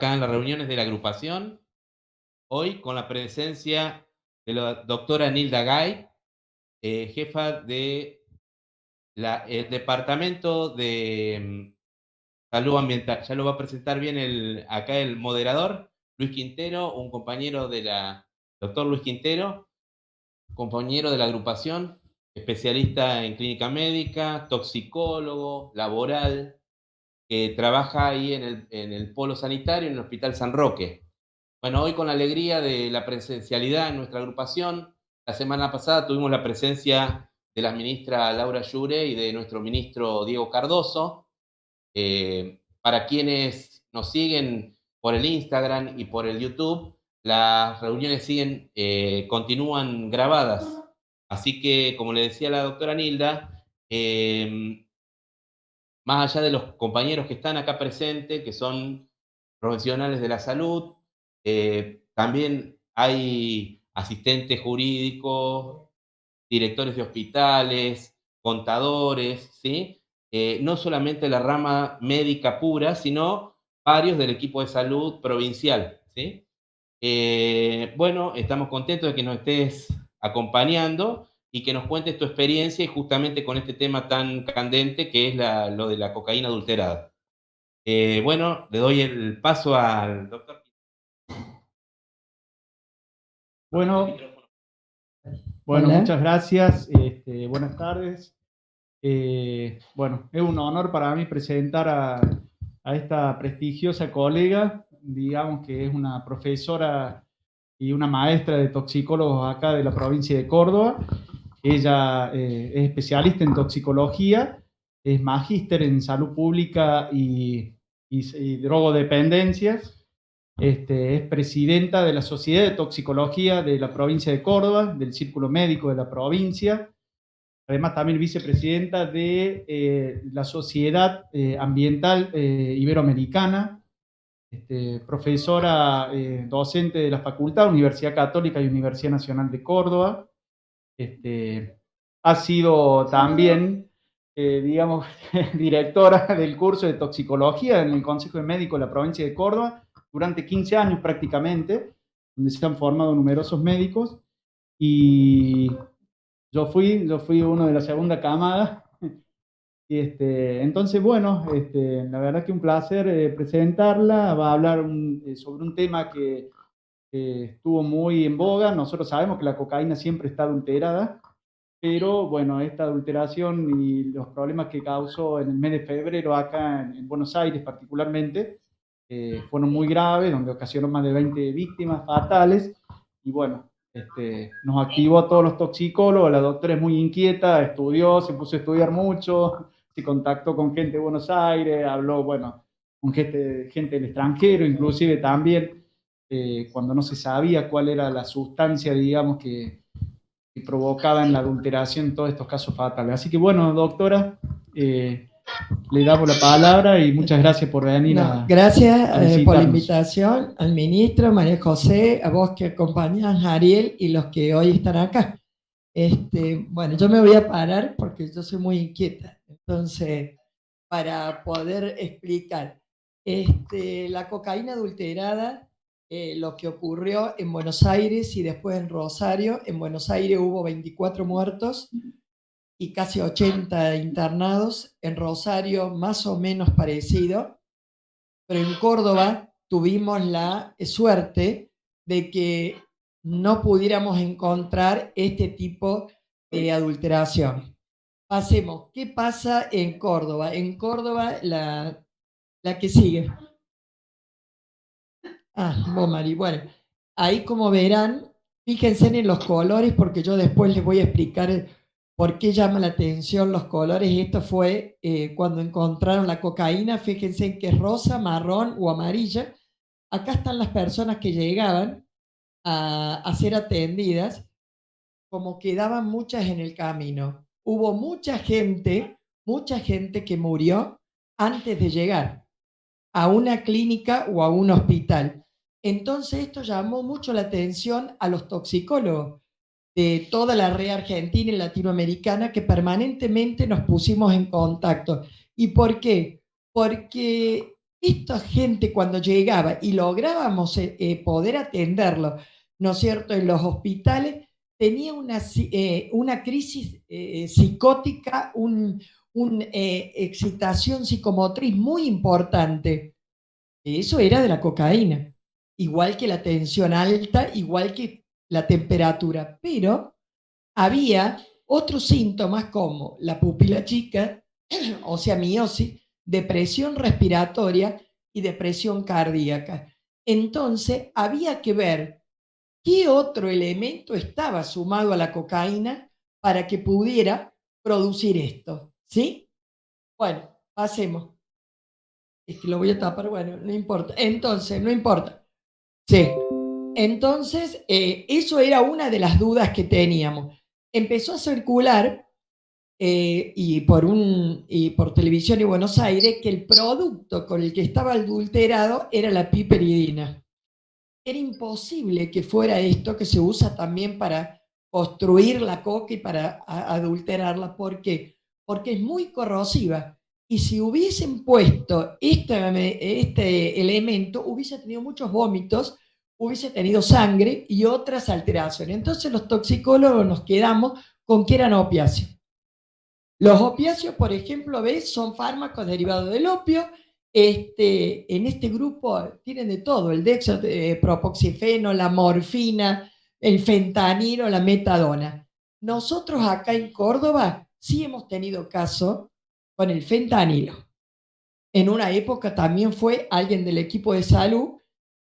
acá en las reuniones de la agrupación, hoy con la presencia de la doctora Nilda Gay, jefa de el Departamento de Salud Ambiental. Ya lo va a presentar bien acá el moderador, Luis Quintero, un compañero de doctor Luis Quintero, compañero de la agrupación, especialista en clínica médica, toxicólogo, laboral, que trabaja ahí en el polo sanitario en el Hospital San Roque. Bueno, hoy con la alegría de la presencialidad en nuestra agrupación, la semana pasada tuvimos la presencia de la ministra Laura Llure y de nuestro ministro Diego Cardoso. Para quienes nos siguen por el Instagram y por el YouTube, las reuniones continúan grabadas. Así que, como le decía la doctora Nilda, más allá de los compañeros que están acá presentes, que son profesionales de la salud, también hay asistentes jurídicos, directores de hospitales, contadores, ¿sí? No solamente la rama médica pura, sino varios del equipo de salud provincial, ¿sí? Bueno, estamos contentos de que nos estés acompañando y que nos cuentes tu experiencia y justamente con este tema tan candente que es lo de la cocaína adulterada. Bueno, le doy el paso al doctor. Bueno, muchas gracias. Buenas tardes. Bueno, es un honor para mí presentar a esta prestigiosa colega, digamos que es una profesora y una maestra de toxicólogos acá de la provincia de Córdoba. Ella es especialista en toxicología, es magíster en salud pública y drogodependencias. Es presidenta de la Sociedad de Toxicología de la provincia de Córdoba, del Círculo Médico de la provincia. Además, también vicepresidenta de la Sociedad Ambiental Iberoamericana, profesora docente de la Facultad, Universidad Católica y Universidad Nacional de Córdoba. Ha sido también, digamos, directora del curso de toxicología en el Consejo de Médicos de la provincia de Córdoba durante 15 años prácticamente, donde se han formado numerosos médicos. Y yo fui uno de la segunda camada. Entonces, bueno, la verdad que un placer presentarla. Va a hablar sobre un tema que estuvo muy en boga. Nosotros sabemos que la cocaína siempre está adulterada, pero bueno, esta adulteración y los problemas que causó en el mes de febrero acá en Buenos Aires particularmente, fueron muy graves, donde ocasionó más de 20 víctimas fatales. Y bueno, nos activó a todos los toxicólogos. La doctora es muy inquieta, estudió, se puso a estudiar mucho, se contactó con gente de Buenos Aires, habló, bueno, con gente del extranjero, inclusive también, cuando no se sabía cuál era la sustancia, digamos, que provocaba en la adulteración todos estos casos fatales. Así que bueno, doctora, le damos la palabra y muchas gracias por venir gracias por la visitarnos. invitación al ministro, María José, a vos que acompañás, Ariel, y los que hoy están acá. Bueno, yo me voy a parar porque yo soy muy inquieta, entonces, para poder explicar. La cocaína adulterada, lo que ocurrió en Buenos Aires y después en Rosario. En Buenos Aires hubo 24 muertos y casi 80 internados. En Rosario más o menos parecido, pero en Córdoba tuvimos la suerte de que no pudiéramos encontrar este tipo de adulteración. Pasemos, ¿qué pasa en Córdoba? En Córdoba, la que sigue. Vos, Mari. Bueno, ahí como verán, fíjense en los colores porque yo después les voy a explicar por qué llama la atención los colores. Esto fue cuando encontraron la cocaína. Fíjense en que es rosa, marrón o amarilla. Acá están las personas que llegaban a ser atendidas, como quedaban muchas en el camino. Hubo mucha gente que murió antes de llegar a una clínica o a un hospital. Entonces esto llamó mucho la atención a los toxicólogos de toda la red argentina y latinoamericana, que permanentemente nos pusimos en contacto. ¿Y por qué? Porque esta gente cuando llegaba y lográbamos poder atenderlo, ¿no es cierto?, en los hospitales, tenía una crisis psicótica, una excitación psicomotriz muy importante. Eso era de la cocaína, igual que la tensión alta, igual que la temperatura, pero había otros síntomas como la pupila chica, o sea, miosis, depresión respiratoria y depresión cardíaca. Entonces, había que ver qué otro elemento estaba sumado a la cocaína para que pudiera producir esto, ¿sí? Bueno, pasemos. Es que lo voy a tapar, bueno, no importa. Entonces, no importa. Sí. Entonces, eso era una de las dudas que teníamos. Empezó a circular y por televisión en Buenos Aires que el producto con el que estaba adulterado era la piperidina. Era imposible que fuera esto que se usa también para construir la coca y para adulterarla. ¿Por qué? Porque es muy corrosiva. Y si hubiesen puesto este elemento, hubiese tenido muchos vómitos, hubiese tenido sangre y otras alteraciones. Entonces los toxicólogos nos quedamos con que eran opiáceos. Los opiáceos, por ejemplo, ¿ves? Son fármacos derivados del opio. En este grupo tienen de todo, el dextropropoxifeno, la morfina, el fentanilo, la metadona. Nosotros acá en Córdoba sí hemos tenido caso con el fentanilo. En una época también fue alguien del equipo de salud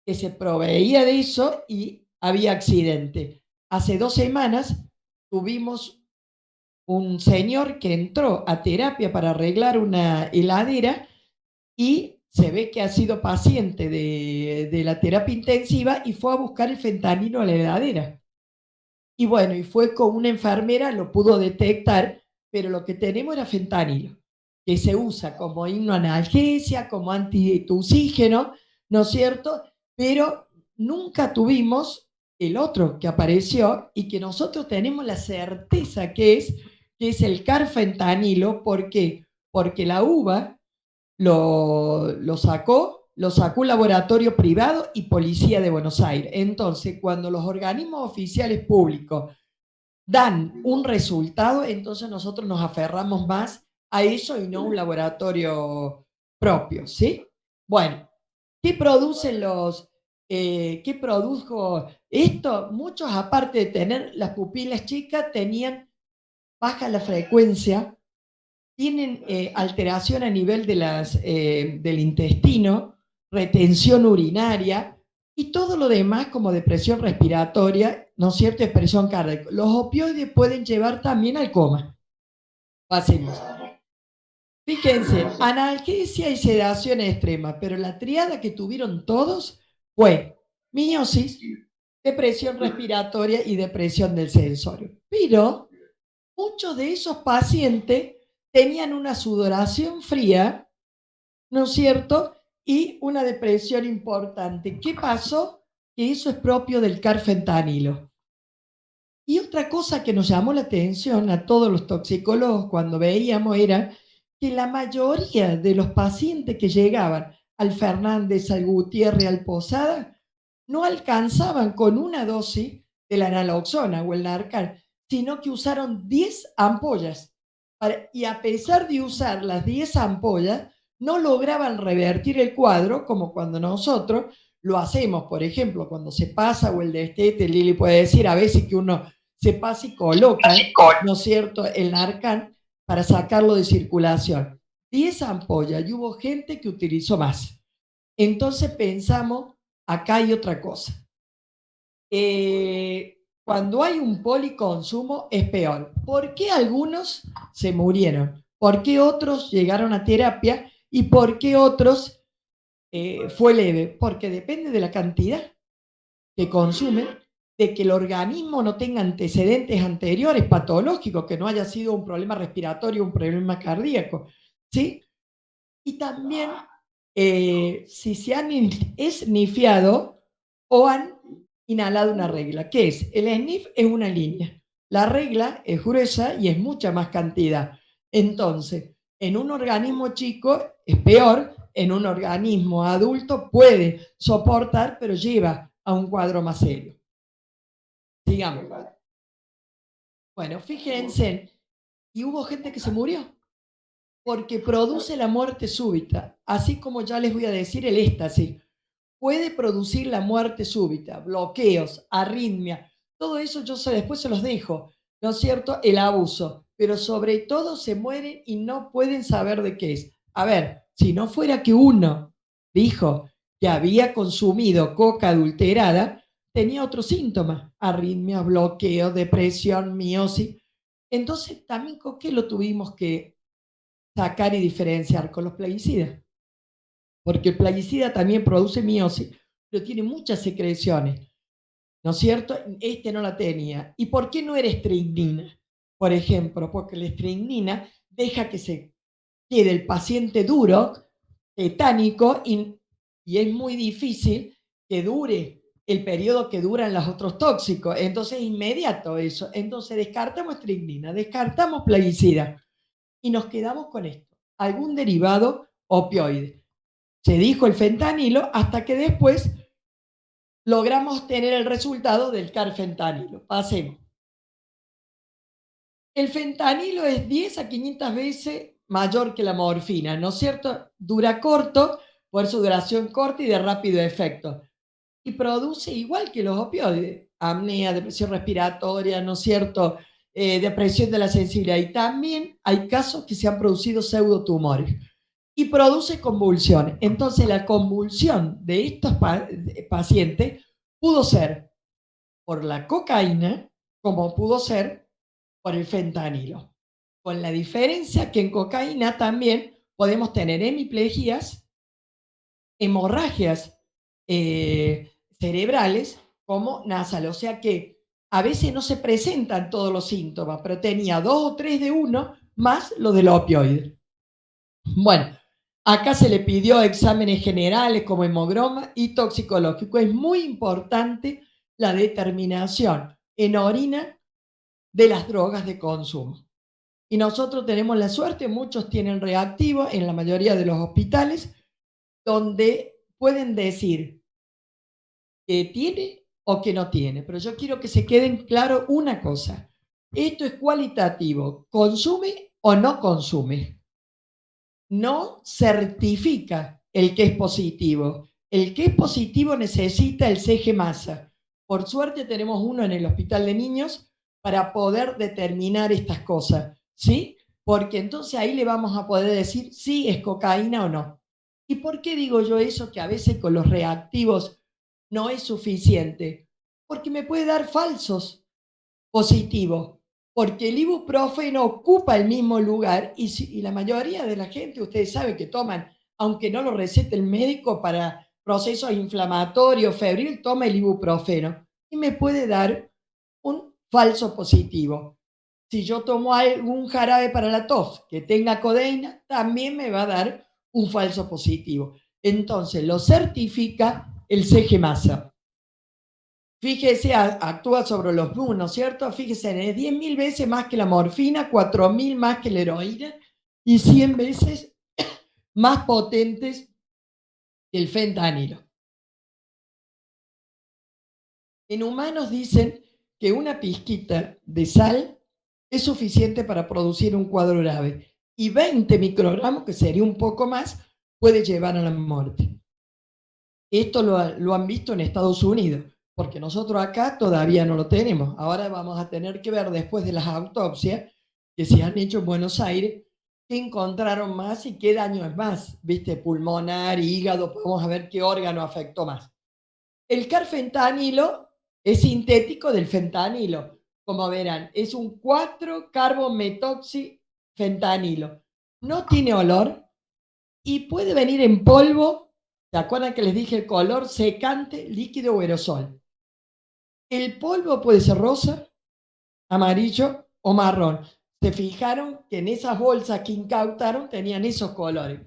que se proveía de eso y había accidente. Hace 2 semanas tuvimos un señor que entró a terapia para arreglar una heladera y se ve que ha sido paciente de la terapia intensiva y fue a buscar el fentanilo a la heladera. Y bueno, y fue con una enfermera, lo pudo detectar, pero lo que tenemos era fentanilo, que se usa como hipnoanalgesia, como antitusígeno, ¿no es cierto? Pero nunca tuvimos el otro que apareció y que nosotros tenemos la certeza que es el carfentanilo. ¿Por qué? Porque la uva lo sacó un laboratorio privado y policía de Buenos Aires. Entonces, cuando los organismos oficiales públicos dan un resultado, entonces nosotros nos aferramos más a eso y no un laboratorio propio, ¿sí? Bueno, ¿qué producen qué produjo esto? Muchos, aparte de tener las pupilas chicas, tenían baja la frecuencia, tienen alteración a nivel del intestino, retención urinaria y todo lo demás como depresión respiratoria, ¿no es cierto?, depresión cardíaca. Los opioides pueden llevar también al coma. Pasemos. Fíjense, analgesia y sedación extrema, pero la triada que tuvieron todos fue miosis, depresión respiratoria y depresión del sensorio. Pero muchos de esos pacientes tenían una sudoración fría, ¿no es cierto?, y una depresión importante. ¿Qué pasó? Que eso es propio del carfentanilo. Y otra cosa que nos llamó la atención a todos los toxicólogos cuando veíamos era que la mayoría de los pacientes que llegaban al Fernández, al Gutiérrez, al Posada, no alcanzaban con una dosis de la naloxona o el Narcan, sino que usaron 10 ampollas. Y a pesar de usar las 10 ampollas, no lograban revertir el cuadro como cuando nosotros lo hacemos. Por ejemplo, cuando se pasa, o el destete, Lili puede decir a veces que uno se pasa y coloca, ¿no es cierto?, el Narcan para sacarlo de circulación. 10 ampollas, y hubo gente que utilizó más. Entonces pensamos, acá hay otra cosa. Cuando hay un policonsumo es peor. ¿Por qué algunos se murieron? ¿Por qué otros llegaron a terapia? ¿Y por qué otros fue leve? Porque depende de la cantidad que consumen, de que el organismo no tenga antecedentes anteriores patológicos, que no haya sido un problema respiratorio, un problema cardíaco, ¿sí? Y también si se han esnifiado o han inhalado una regla. ¿Qué es? El sniff es una línea. La regla es gruesa y es mucha más cantidad. Entonces, en un organismo chico es peor en un organismo adulto puede soportar, pero lleva a un cuadro más serio. Sigamos. Bueno, fíjense, y hubo gente que se murió porque produce la muerte súbita, así como ya les voy a decir el éxtasis. Puede producir la muerte súbita, bloqueos, arritmia, todo eso yo después se los dejo, ¿no es cierto? El abuso, pero sobre todo se mueren y no pueden saber de qué es. A ver, si no fuera que uno dijo que había consumido coca adulterada, tenía otros síntomas, arritmia, bloqueo, depresión, miosis. Entonces también con qué lo tuvimos que sacar y diferenciar con los plaguicidas, porque el plaguicida también produce miosis, pero tiene muchas secreciones, ¿no es cierto? Este no la tenía. ¿Y por qué no era estregnina? Por ejemplo, porque la estregnina deja que se quede el paciente duro, tetánico, y es muy difícil que dure el periodo que duran los otros tóxicos. Entonces es inmediato eso. Entonces descartamos estregnina, descartamos plaguicida y nos quedamos con esto, algún derivado opioide. Se dijo el fentanilo hasta que después logramos tener el resultado del carfentanilo. Pasemos. El fentanilo es 10 a 500 veces mayor que la morfina, ¿no es cierto? Dura corto, por su duración corta y de rápido efecto. Y produce igual que los opioides, apnea, depresión respiratoria, ¿no es cierto? Depresión de la sensibilidad. Y también hay casos que se han producido pseudotumores. Y produce convulsiones. Entonces la convulsión de estos pacientes pudo ser por la cocaína como pudo ser por el fentanilo. Con la diferencia que en cocaína también podemos tener hemiplegias, hemorragias cerebrales como nasal. O sea que a veces no se presentan todos los síntomas, pero tenía 2 o 3 de uno más lo del opioide. Bueno, acá se le pidió exámenes generales como hemograma y toxicológico. Es muy importante la determinación en orina de las drogas de consumo. Y nosotros tenemos la suerte, muchos tienen reactivo en la mayoría de los hospitales, donde pueden decir que tiene o que no tiene. Pero yo quiero que se queden claro una cosa. Esto es cualitativo. ¿Consume o no consume? No certifica el que es positivo. El que es positivo necesita el CG masa. Por suerte tenemos uno en el hospital de niños para poder determinar estas cosas, ¿sí? Porque entonces ahí le vamos a poder decir si es cocaína o no. ¿Y por qué digo yo eso? Que a veces con los reactivos no es suficiente. Porque me puede dar falsos positivos, porque el ibuprofeno ocupa el mismo lugar y la mayoría de la gente, ustedes saben que toman, aunque no lo recete el médico para procesos inflamatorios, febril, toma el ibuprofeno y me puede dar un falso positivo. Si yo tomo algún jarabe para la tos que tenga codeína, también me va a dar un falso positivo. Entonces lo certifica el CG Masa. Fíjese, actúa sobre los BUN, ¿no es cierto? Fíjese, es 10.000 veces más que la morfina, 4.000 más que la heroína y 100 veces más potentes que el fentanilo. En humanos dicen que una pizquita de sal es suficiente para producir un cuadro grave y 20 microgramos, que sería un poco más, puede llevar a la muerte. Esto lo han visto en Estados Unidos, porque nosotros acá todavía no lo tenemos. Ahora vamos a tener que ver después de las autopsias que se han hecho en Buenos Aires, qué encontraron más y qué daño es más, ¿viste? Pulmonar, hígado, vamos a ver qué órgano afectó más. El carfentanilo es sintético del fentanilo. Como verán, es un 4-carbometoxifentanilo. No tiene olor y puede venir en polvo. ¿Se acuerdan que les dije el color? Secante, líquido o aerosol. El polvo puede ser rosa, amarillo o marrón. Se fijaron que en esas bolsas que incautaron tenían esos colores.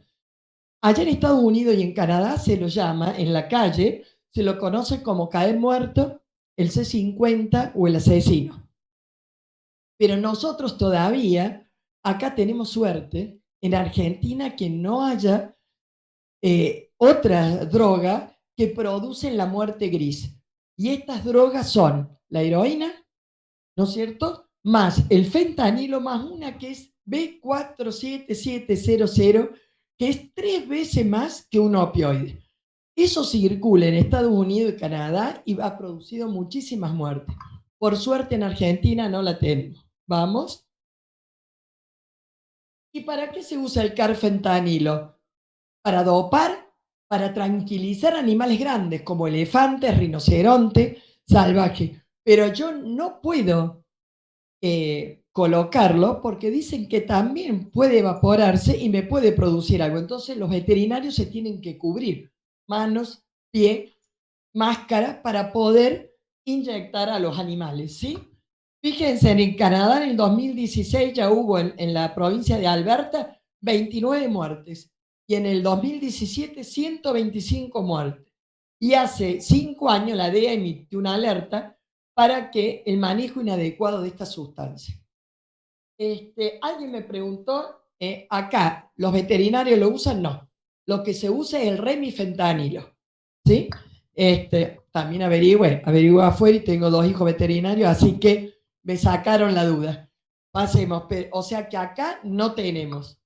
Allá en Estados Unidos y en Canadá se lo llama, en la calle, se lo conoce como caer muerto, el C50 o el asesino. Pero nosotros todavía, acá tenemos suerte, en Argentina, que no haya otra droga que producen la muerte gris. Y estas drogas son la heroína, ¿no es cierto? Más el fentanilo, más una que es B47700, que es 3 veces más que un opioide. Eso circula en Estados Unidos y Canadá y ha producido muchísimas muertes. Por suerte en Argentina no la tenemos. ¿Vamos? ¿Y para qué se usa el carfentanilo? Para dopar, para tranquilizar animales grandes como elefantes, rinocerontes, salvajes. Pero yo no puedo colocarlo porque dicen que también puede evaporarse y me puede producir algo. Entonces los veterinarios se tienen que cubrir manos, pies, máscara para poder inyectar a los animales, ¿sí? Fíjense, en Canadá en el 2016 ya hubo en la provincia de Alberta 29 muertes y en el 2017 125 muertes. Y hace 5 años la DEA emitió una alerta para que el manejo inadecuado de esta sustancia. Alguien me preguntó, acá, ¿los veterinarios lo usan? No. Lo que se usa es el remifentanilo, ¿sí? También averigüé afuera y tengo 2 hijos veterinarios, así que me sacaron la duda. Pasemos, o sea que acá no tenemos.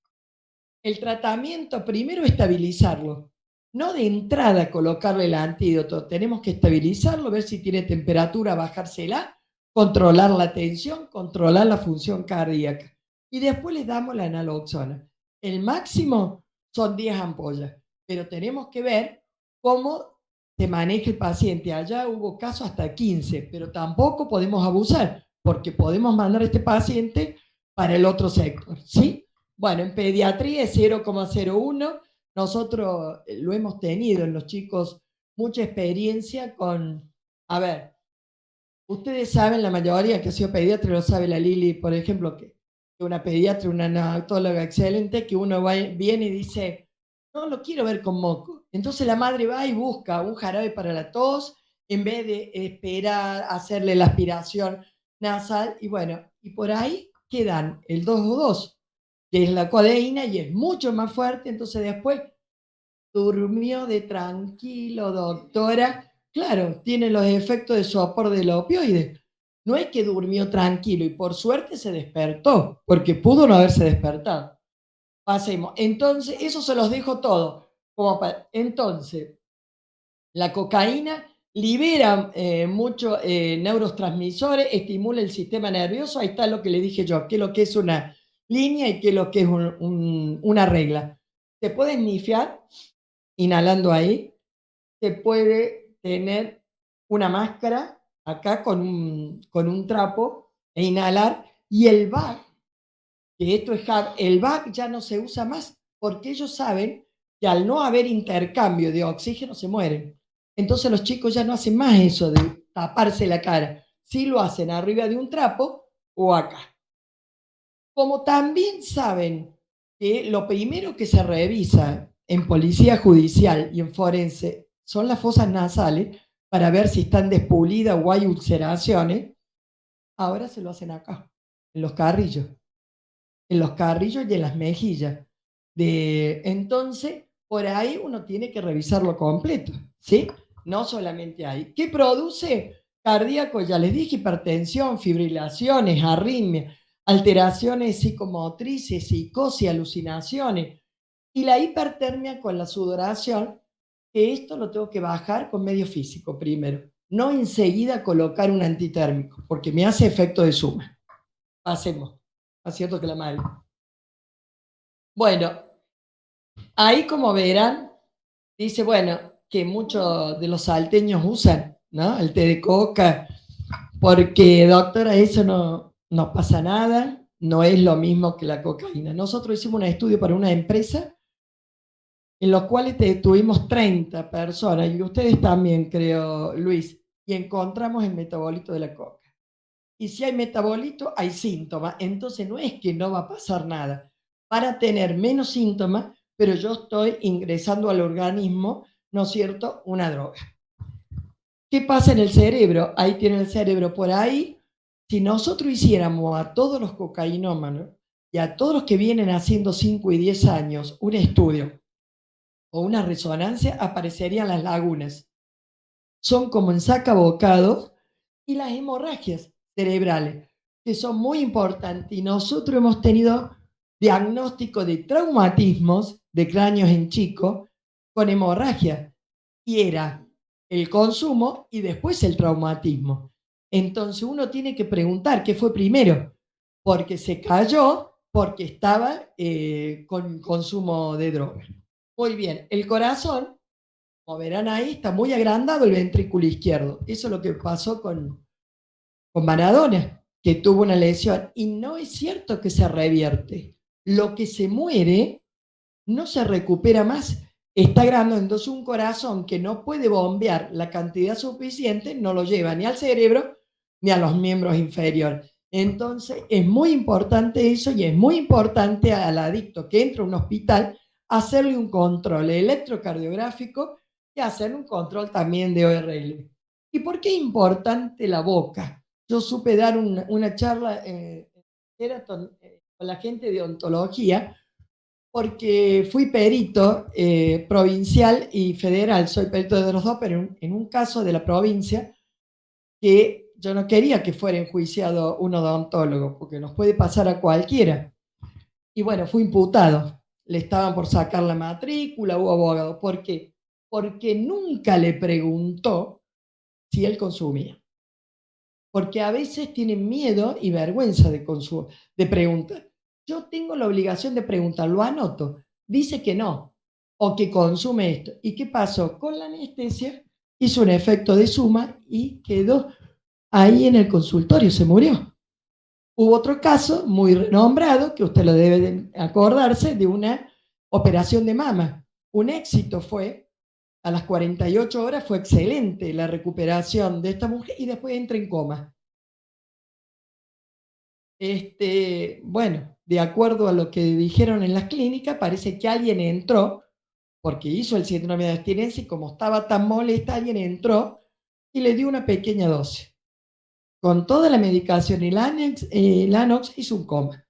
El tratamiento, primero estabilizarlo, no de entrada colocarle el antídoto, tenemos que estabilizarlo, ver si tiene temperatura, bajársela, controlar la tensión, controlar la función cardíaca. Y después le damos la naloxona. El máximo son 10 ampollas, pero tenemos que ver cómo se maneja el paciente. Allá hubo casos hasta 15, pero tampoco podemos abusar, porque podemos mandar a este paciente para el otro sector, ¿sí? Bueno, en pediatría es 0,01. Nosotros lo hemos tenido en los chicos, mucha experiencia con, a ver, ustedes saben, la mayoría que ha sido pediatra lo sabe la Lili, por ejemplo, que una pediatra, una neonatóloga excelente, que uno viene y dice, no lo quiero ver con moco. Entonces la madre va y busca un jarabe para la tos, en vez de esperar hacerle la aspiración nasal, y bueno, y por ahí quedan el 2O2, que es la codeína y es mucho más fuerte, entonces después durmió de tranquilo, doctora. Claro, tiene los efectos de sopor del opioide. No es que durmió tranquilo y por suerte se despertó, porque pudo no haberse despertado. Pasemos. Entonces, eso se los dejo todo. Entonces, la cocaína libera muchos neurotransmisores, estimula el sistema nervioso. Ahí está lo que le dije yo, qué es lo que es una línea y qué es lo que es una regla. Se puede esnifiar inhalando ahí, se puede tener una máscara acá con un trapo e inhalar, y el VAC, que esto es el VAC ya no se usa más porque ellos saben que al no haber intercambio de oxígeno se mueren. Entonces los chicos ya no hacen más eso de taparse la cara, sí lo hacen arriba de un trapo o acá. Como también saben que lo primero que se revisa en policía judicial y en forense son las fosas nasales para ver si están despulidas o hay ulceraciones, ahora se lo hacen acá, en los carrillos y en las mejillas. Entonces, por ahí uno tiene que revisarlo completo, ¿sí? No solamente ahí. ¿Qué produce? Cardíaco, ya les dije, hipertensión, fibrilaciones, arritmia, alteraciones psicomotrices, psicosis, alucinaciones. Y la hipertermia con la sudoración, que esto lo tengo que bajar con medio físico primero. No enseguida colocar un antitérmico, porque me hace efecto de suma. Pasemos. Más cierto que la madre. Bueno, ahí como verán, dice, bueno, que muchos de los salteños usan, ¿no? El té de coca, porque, doctora, eso no pasa nada, no es lo mismo que la cocaína. Nosotros hicimos un estudio para una empresa en los cuales tuvimos 30 personas, y ustedes también, creo, Luis, y encontramos el metabolito de la coca. Y si hay metabolito, hay síntomas. Entonces no es que no va a pasar nada. Para tener menos síntomas, pero yo estoy ingresando al organismo, ¿no es cierto?, una droga. ¿Qué pasa en el cerebro? Ahí tiene el cerebro por ahí. Si nosotros hiciéramos a todos los cocainómanos y a todos los que vienen haciendo 5 y 10 años un estudio o una resonancia, aparecerían las lagunas. Son como en sacabocados, y las hemorragias cerebrales, que son muy importantes. Y nosotros hemos tenido diagnóstico de traumatismos de cráneos en chicos con hemorragia. Y era el consumo y después el traumatismo. Entonces uno tiene que preguntar qué fue primero, porque se cayó, porque estaba con consumo de droga. Muy bien, el corazón, como verán ahí, está muy agrandado el ventrículo izquierdo. Eso es lo que pasó con Maradona, que tuvo una lesión. Y no es cierto que se revierte. Lo que se muere no se recupera más. Está agrandado. Entonces un corazón que no puede bombear la cantidad suficiente no lo lleva ni al cerebro ni a los miembros inferiores. Entonces es muy importante eso, y es muy importante al adicto que entra a un hospital hacerle un control electrocardiográfico y hacerle un control también de ORL. ¿Y por qué es importante la boca? Yo supe dar una charla con la gente de odontología, porque fui perito provincial y federal. Soy perito de los dos, pero en un caso de la provincia, que yo no quería que fuera enjuiciado un odontólogo, porque nos puede pasar a cualquiera. Y bueno, fui imputado. Le estaban por sacar la matrícula, hubo abogado. ¿Por qué? Porque nunca le preguntó si él consumía. Porque a veces tienen miedo y vergüenza de preguntar. Yo tengo la obligación de preguntar, lo anoto. Dice que no, o que consume esto. ¿Y qué pasó? Con la anestesia hizo un efecto de suma y quedó ahí en el consultorio, se murió. Hubo otro caso muy renombrado, que usted lo debe de acordarse, de una operación de mama. Un éxito fue, a las 48 horas fue excelente la recuperación de esta mujer, y después entra en coma. Bueno, de acuerdo a lo que dijeron en las clínicas, parece que alguien entró, porque hizo el síndrome de abstinencia, y como estaba tan molesta, alguien entró y le dio una pequeña dosis. Con toda la medicación y el Anox hizo un coma.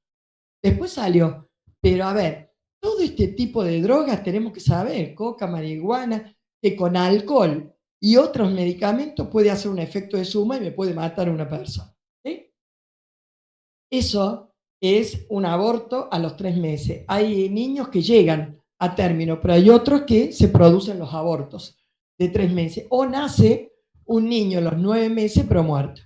Después salió. Pero a ver, todo este tipo de drogas tenemos que saber, coca, marihuana, que con alcohol y otros medicamentos puede hacer un efecto de suma y me puede matar a una persona. ¿Sí? Eso es un aborto a los 3 meses. Hay niños que llegan a término, pero hay otros que se producen los abortos de 3 meses. O nace un niño a los 9 meses, pero muerto.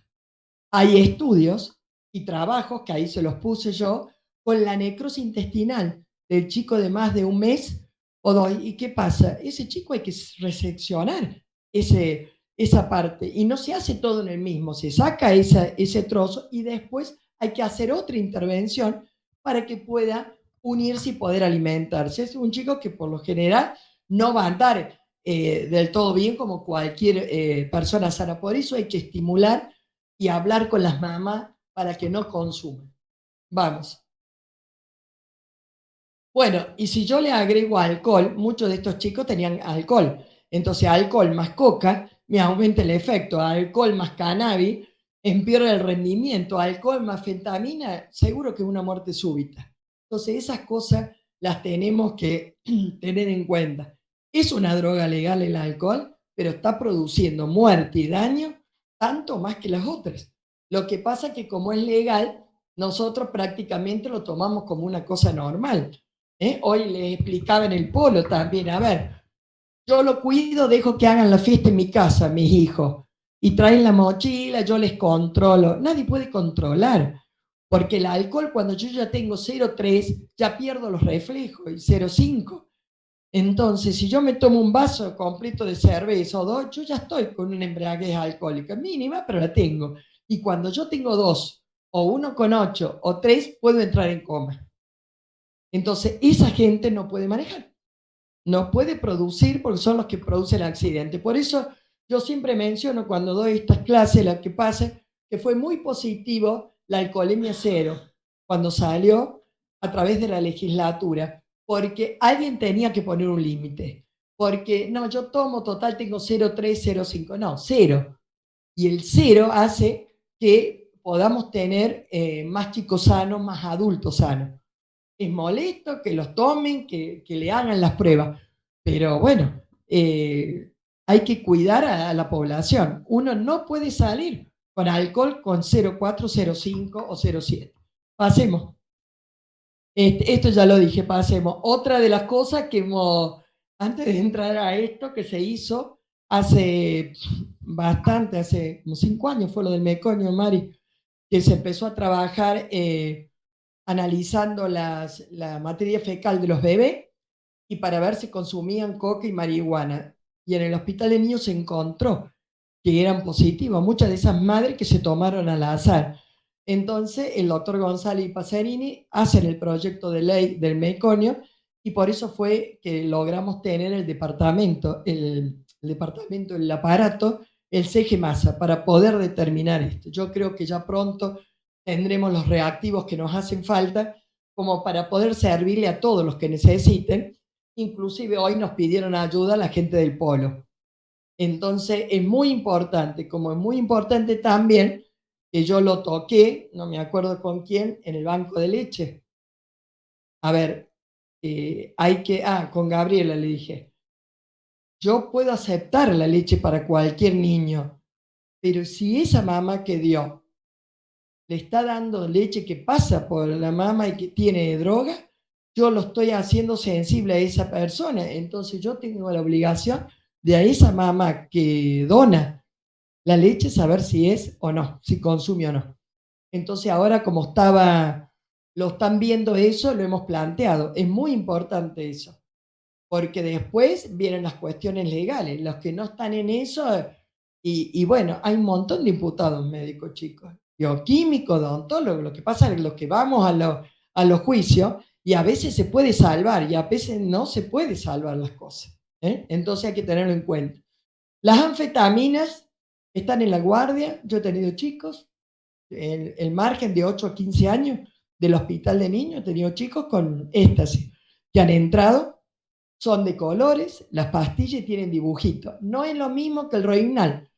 Hay estudios y trabajos, que ahí se los puse yo, con la necrosis intestinal del chico de más de 1 mes o 2. ¿Y qué pasa? Ese chico hay que reseccionar esa parte. Y no se hace todo en el mismo. Se saca ese trozo y después hay que hacer otra intervención para que pueda unirse y poder alimentarse. Es un chico que por lo general no va a andar del todo bien como cualquier persona sana. Por eso hay que estimular y hablar con las mamás para que no consuman. Vamos. Bueno, y si yo le agrego alcohol, muchos de estos chicos tenían alcohol. Entonces, alcohol más coca me aumenta el efecto. Alcohol más cannabis empeora el rendimiento. Alcohol más fentanila, seguro que es una muerte súbita. Entonces, esas cosas las tenemos que tener en cuenta. Es una droga legal el alcohol, pero está produciendo muerte y daño tanto más que las otras. Lo que pasa es que como es legal, nosotros prácticamente lo tomamos como una cosa normal. Hoy les explicaba en el polo también, a ver, yo lo cuido, dejo que hagan la fiesta en mi casa, mis hijos, y traen la mochila, yo les controlo. Nadie puede controlar, porque el alcohol, cuando yo ya tengo 0,3, ya pierdo los reflejos, y 0,5. Entonces, si yo me tomo un vaso completo de cerveza o 2, yo ya estoy con una embriaguez alcohólica mínima, pero la tengo. Y cuando yo tengo 2, o 1,8, o 3, puedo entrar en coma. Entonces, esa gente no puede manejar, no puede producir, porque son los que producen el accidente. Por eso yo siempre menciono cuando doy estas clases, lo que pasa, que fue muy positivo la alcoholemia cero cuando salió a través de la legislatura, porque alguien tenía que poner un límite. Porque, no, yo tomo, total, tengo 0,3, 0,5, no, cero. Y el cero hace que podamos tener más chicos sanos, más adultos sanos. Es molesto que los tomen, que le hagan las pruebas, Pero bueno, hay que cuidar a la población. Uno no puede salir con alcohol con 0,4, 0,5 o 0,7. Pasemos. Esto ya lo dije, pasemos. Otra de las cosas que antes de entrar a esto, que se hizo hace bastante, hace como 5 años fue lo del meconio, Mari, que se empezó a trabajar analizando la materia fecal de los bebés y para ver si consumían coca y marihuana. Y en el hospital de niños se encontró que eran positivos, muchas de esas madres que se tomaron al azar. Entonces, el doctor González y Pacerini hacen el proyecto de ley del meconio y por eso fue que logramos tener el departamento, el aparato, el CG Masa, para poder determinar esto. Yo creo que ya pronto tendremos los reactivos que nos hacen falta como para poder servirle a todos los que necesiten. Inclusive hoy nos pidieron ayuda a la gente del Polo. Entonces es muy importante, como es muy importante también que yo lo toqué, no me acuerdo con quién, en el banco de leche. A ver, con Gabriela le dije, yo puedo aceptar la leche para cualquier niño, pero si esa mamá que dio le está dando leche que pasa por la mamá y que tiene droga, yo lo estoy haciendo sensible a esa persona. Entonces yo tengo la obligación de a esa mamá que dona la leche saber si es o no, si consume o no. Entonces ahora como lo están viendo eso, lo hemos planteado. Es muy importante eso, porque después vienen las cuestiones legales. Los que no están en eso, y bueno, hay un montón de imputados médicos, chicos, bioquímicos, odontólogos. Lo que pasa es que los que vamos a los juicios, y a veces se puede salvar, y a veces no se puede salvar las cosas. Entonces hay que tenerlo en cuenta. Las anfetaminas están en la guardia. Yo he tenido chicos, el margen de 8 a 15 años del hospital de niños, he tenido chicos con éxtasis que han entrado, son de colores, las pastillas tienen dibujitos. No es lo mismo que el Rohypnol.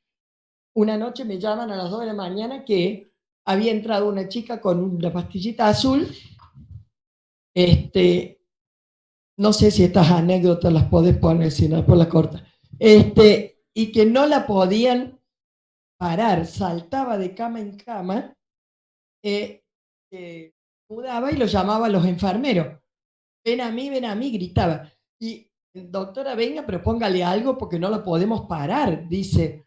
Una noche me llaman a las 2 de la mañana que había entrado una chica con una pastillita azul. No sé si estas anécdotas las podés poner, si no, por la corta. Y que no la podían parar, saltaba de cama en cama, mudaba y lo llamaba a los enfermeros. Ven a mí, gritaba. Y doctora, venga, pero póngale algo porque no lo podemos parar, dice.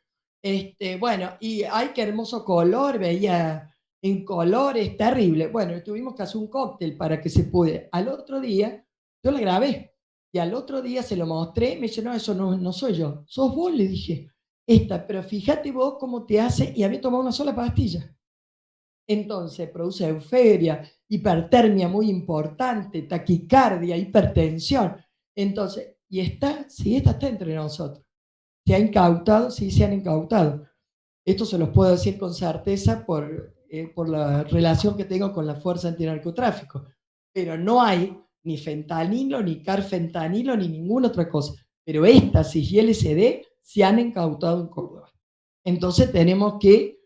Bueno, y ay, qué hermoso color, veía en colores, terrible. Bueno, tuvimos que hacer un cóctel para que se pudiera. Al otro día, yo la grabé y al otro día se lo mostré. Me dice, no, eso no soy yo, sos vos, le dije. Pero fíjate vos cómo te hace, y había tomado una sola pastilla. Entonces produce euferia, hipertermia muy importante, taquicardia, hipertensión. Entonces, esta está entre nosotros. ¿Se ha incautado? Sí, se han incautado. Esto se los puedo decir con certeza por la relación que tengo con la Fuerza Antinarcotráfico. Pero no hay ni fentanilo, ni carfentanilo, ni ninguna otra cosa. Pero éxtasis y LSD se han incautado en Córdoba. Entonces tenemos que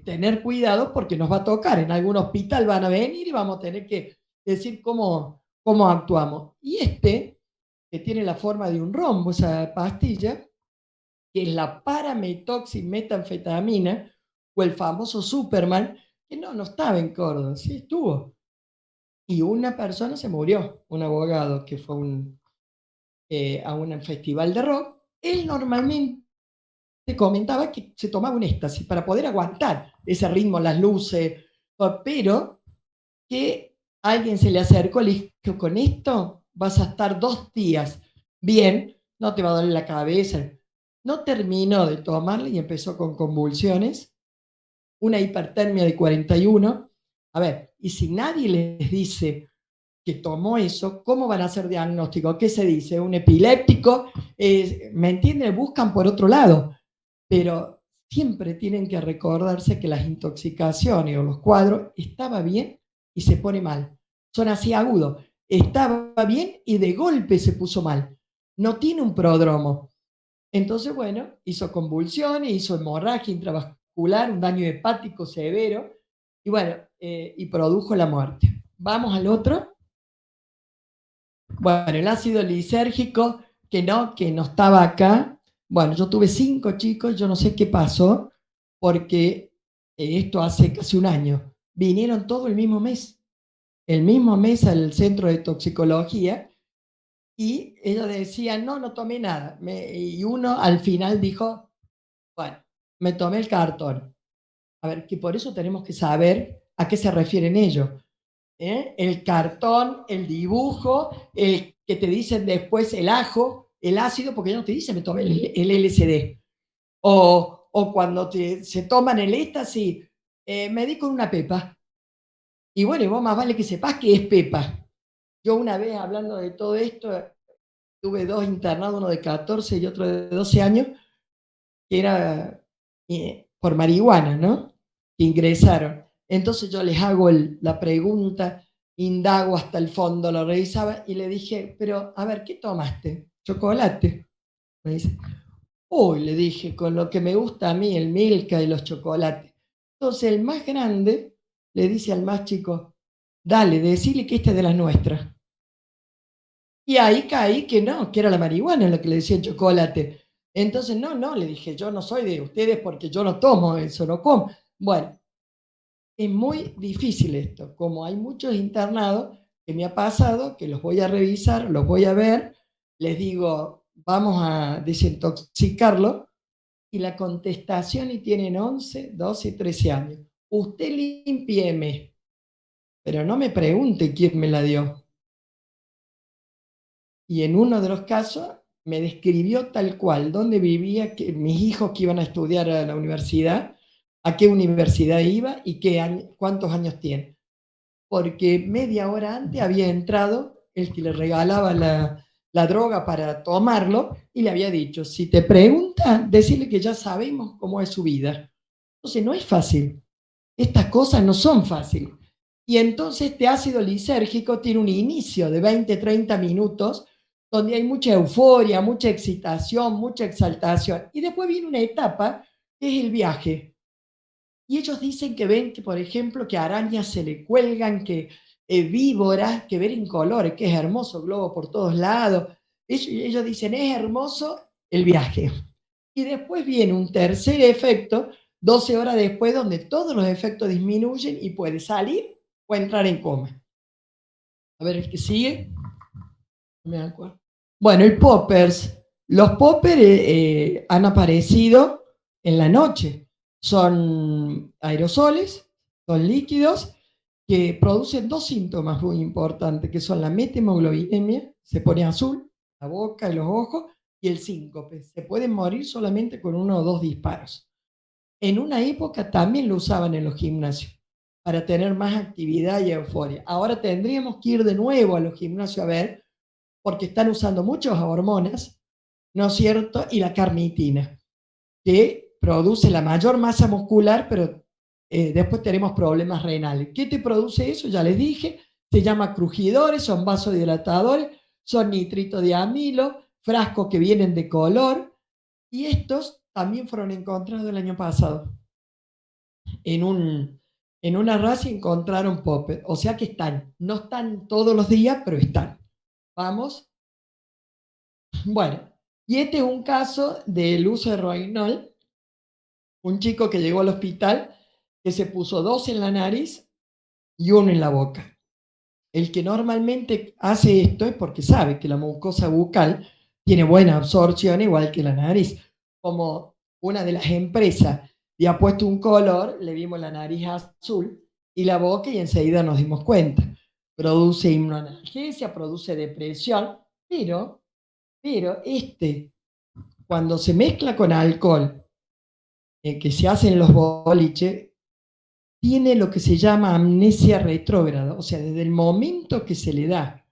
tener cuidado porque nos va a tocar. En algún hospital van a venir y vamos a tener que decir cómo actuamos. Y que tiene la forma de un rombo, esa pastilla, que es la parametoxi-metanfetamina, o el famoso Superman, que no estaba en Córdoba, sí estuvo. Y una persona se murió, un abogado que fue a un festival de rock. Él normalmente comentaba que se tomaba un éxtasis para poder aguantar ese ritmo, las luces, pero que alguien se le acercó y le dijo, con esto vas a estar 2 días bien, no te va a doler la cabeza. No terminó de tomarla y empezó con convulsiones, una hipertermia de 41. A ver, y si nadie les dice que tomó eso, ¿cómo van a hacer diagnóstico? ¿Qué se dice? ¿Un epiléptico? ¿Me entienden? Buscan por otro lado. Pero siempre tienen que recordarse que las intoxicaciones o los cuadros estaba bien y se pone mal. Son así agudos. Estaba bien y de golpe se puso mal. No tiene un prodromo. Entonces, bueno, hizo convulsiones, hizo hemorragia intravascular, un daño hepático severo y bueno, y produjo la muerte. Vamos al otro. Bueno, el ácido lisérgico que no estaba acá. Bueno, yo tuve 5 chicos, yo no sé qué pasó, porque esto hace casi un año. Vinieron todo el mismo mes al centro de toxicología, y ellos decían, no, no tomé nada. Y uno al final dijo, bueno, me tomé el cartón. A ver, que por eso tenemos que saber a qué se refieren ellos. El cartón, el dibujo, el que te dicen después el ajo, el ácido, porque ya no te dicen me tomé el LSD. O cuando se toman el éxtasis, me di con una pepa. Y bueno, y vos más vale que sepas que es pepa. Yo una vez hablando de todo esto, tuve 2 internados, uno de 14 y otro de 12 años, que era por marihuana, ¿no? Que ingresaron. Entonces yo les hago la pregunta, indago hasta el fondo, lo revisaba y le dije, pero a ver, ¿qué tomaste? Chocolate. Me dice, uy, le dije, con lo que me gusta a mí, el Milka y los chocolates. Entonces el más grande le dice al más chico, dale, decile que este es de las nuestras. Y ahí caí que no, que era la marihuana lo que le decía el chocolate. Entonces, no, le dije, yo no soy de ustedes porque yo no tomo eso, no como. Bueno, es muy difícil esto. Como hay muchos internados que me ha pasado, que los voy a revisar, los voy a ver, les digo, vamos a desintoxicarlo, y la contestación, y tienen 11, 12, 13 años. Usted límpieme, pero no me pregunte quién me la dio. Y en uno de los casos me describió tal cual dónde vivía, que mis hijos que iban a estudiar a la universidad, a qué universidad iba y cuántos años tiene. Porque media hora antes había entrado el que le regalaba la droga para tomarlo y le había dicho, si te pregunta, decirle que ya sabemos cómo es su vida. Entonces no es fácil. Estas cosas no son fáciles. Y entonces este ácido lisérgico tiene un inicio de 20, 30 minutos donde hay mucha euforia, mucha excitación, mucha exaltación. Y después viene una etapa que es el viaje. Y ellos dicen que ven que, por ejemplo, que arañas se le cuelgan, que víboras, que ven en colores, que es hermoso, globo por todos lados. Ellos dicen, es hermoso el viaje. Y después viene un tercer efecto, 12 horas después, donde todos los efectos disminuyen y puede salir o entrar en coma. A ver, ¿el que sigue? No me acuerdo. Bueno, el poppers. Los poppers han aparecido en la noche. Son aerosoles, son líquidos que producen 2 síntomas muy importantes, que son la methemoglobinemia, se pone azul, la boca y los ojos, y el síncope. Se pueden morir solamente con 1 o 2 disparos. En una época también lo usaban en los gimnasios para tener más actividad y euforia. Ahora tendríamos que ir de nuevo a los gimnasios a ver, porque están usando muchas hormonas, ¿no es cierto? Y la carnitina, que produce la mayor masa muscular, pero después tenemos problemas renales. ¿Qué te produce eso? Ya les dije, se llama crujidores, son vasodilatadores, son nitrito de amilo, frascos que vienen de color, y estos también fueron encontrados el año pasado. En una raza encontraron popper, o sea que están, no están todos los días, pero están. Vamos. Bueno, y este es un caso del uso de Rohypnol, un chico que llegó al hospital que se puso 2 en la nariz y 1 en la boca. El que normalmente hace esto es porque sabe que la mucosa bucal tiene buena absorción, igual que la nariz. Como una de las empresas le ha puesto un color, le vimos la nariz azul y la boca, y enseguida nos dimos cuenta. Produce hipnoanalgesia, produce depresión, pero cuando se mezcla con alcohol, que se hace en los boliches, tiene lo que se llama amnesia retrógrada, o sea, desde el momento que se le da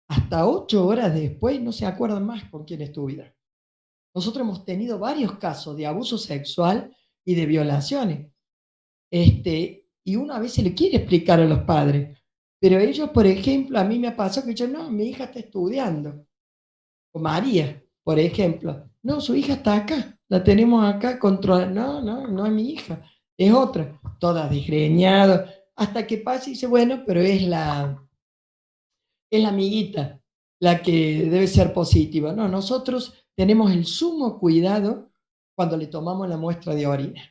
hasta 8 horas después no se acuerdan más con quién estuvieron. Nosotros hemos tenido varios casos de abuso sexual y de violaciones. Y uno a veces le quiere explicar a los padres, pero ellos, por ejemplo, a mí me ha pasado que yo, no, mi hija está estudiando. O María, por ejemplo. No, su hija está acá, la tenemos acá controlada. No es mi hija, es otra. Toda desgreñada, hasta que pasa y dice, bueno, pero es la amiguita, la que debe ser positiva. No, nosotros tenemos el sumo cuidado cuando le tomamos la muestra de orina.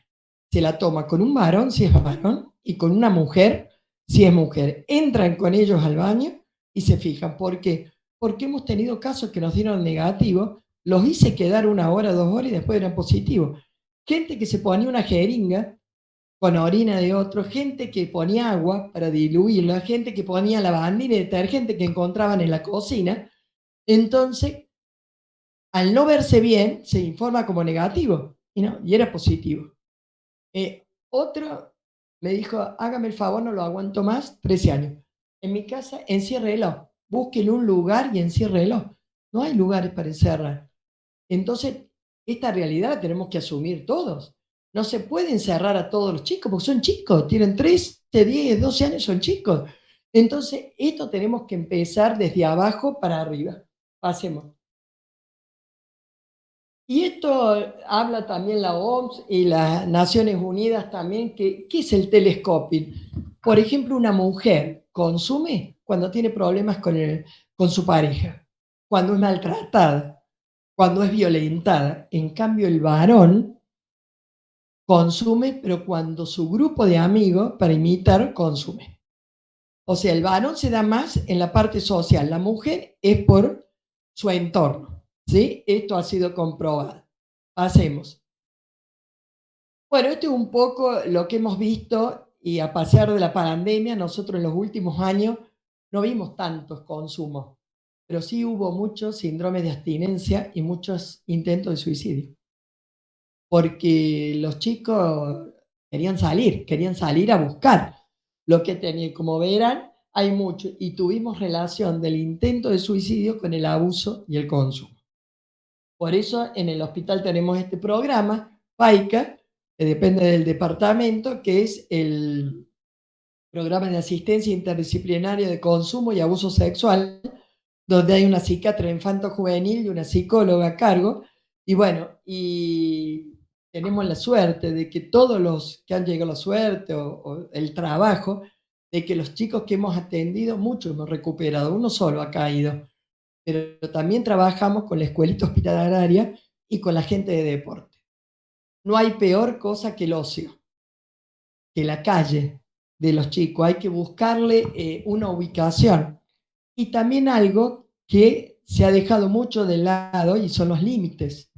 Se la toma con un varón si es varón y con una mujer si es mujer. Entran con ellos al baño y se fijan. ¿Por qué? Porque hemos tenido casos que nos dieron negativo, los hice quedar 1 hora, 2 horas y después eran positivos. Gente que se ponía una jeringa con orina de otro, gente que ponía agua para diluirla, gente que ponía lavandina y detergente que encontraban en la cocina. Entonces, al no verse bien, se informa como negativo y, no, y era positivo. Otro me dijo, hágame el favor, no lo aguanto más, 13 años. En mi casa, enciérrelo, búsquele un lugar y enciérrelo. No hay lugares para encerrar. Entonces, esta realidad la tenemos que asumir todos. No se puede encerrar a todos los chicos, porque son chicos, tienen 13, 10, 12 años, son chicos. Entonces, esto tenemos que empezar desde abajo para arriba. Pasemos. Y esto habla también la OMS y las Naciones Unidas también, ¿qué es el telescoping? Por ejemplo, una mujer consume cuando tiene problemas con su pareja, cuando es maltratada, cuando es violentada. En cambio, el varón consume, pero cuando su grupo de amigos, para imitar, consume. O sea, el varón se da más en la parte social, la mujer es por su entorno. ¿Sí? Esto ha sido comprobado. Pasemos. Bueno, esto es un poco lo que hemos visto y a pesar de la pandemia, nosotros en los últimos años no vimos tantos consumos, pero sí hubo muchos síndromes de abstinencia y muchos intentos de suicidio, porque los chicos querían salir a buscar lo que tenían. Como verán, hay mucho y tuvimos relación del intento de suicidio con el abuso y el consumo. Por eso en el hospital tenemos este programa, PAICA, que depende del departamento, que es el programa de asistencia interdisciplinaria de consumo y abuso sexual, donde hay una psiquiatra infanto-juvenil y una psicóloga a cargo. Y bueno, y tenemos la suerte de que todos los que han llegado a la suerte o el trabajo, de que los chicos que hemos atendido, muchos hemos recuperado, uno solo ha caído, pero también trabajamos con la escuelita hospitalaria y con la gente de deporte. No hay peor cosa que el ocio, que la calle de los chicos. Hay que buscarle una ubicación. Y también algo que se ha dejado mucho de lado y son los límites.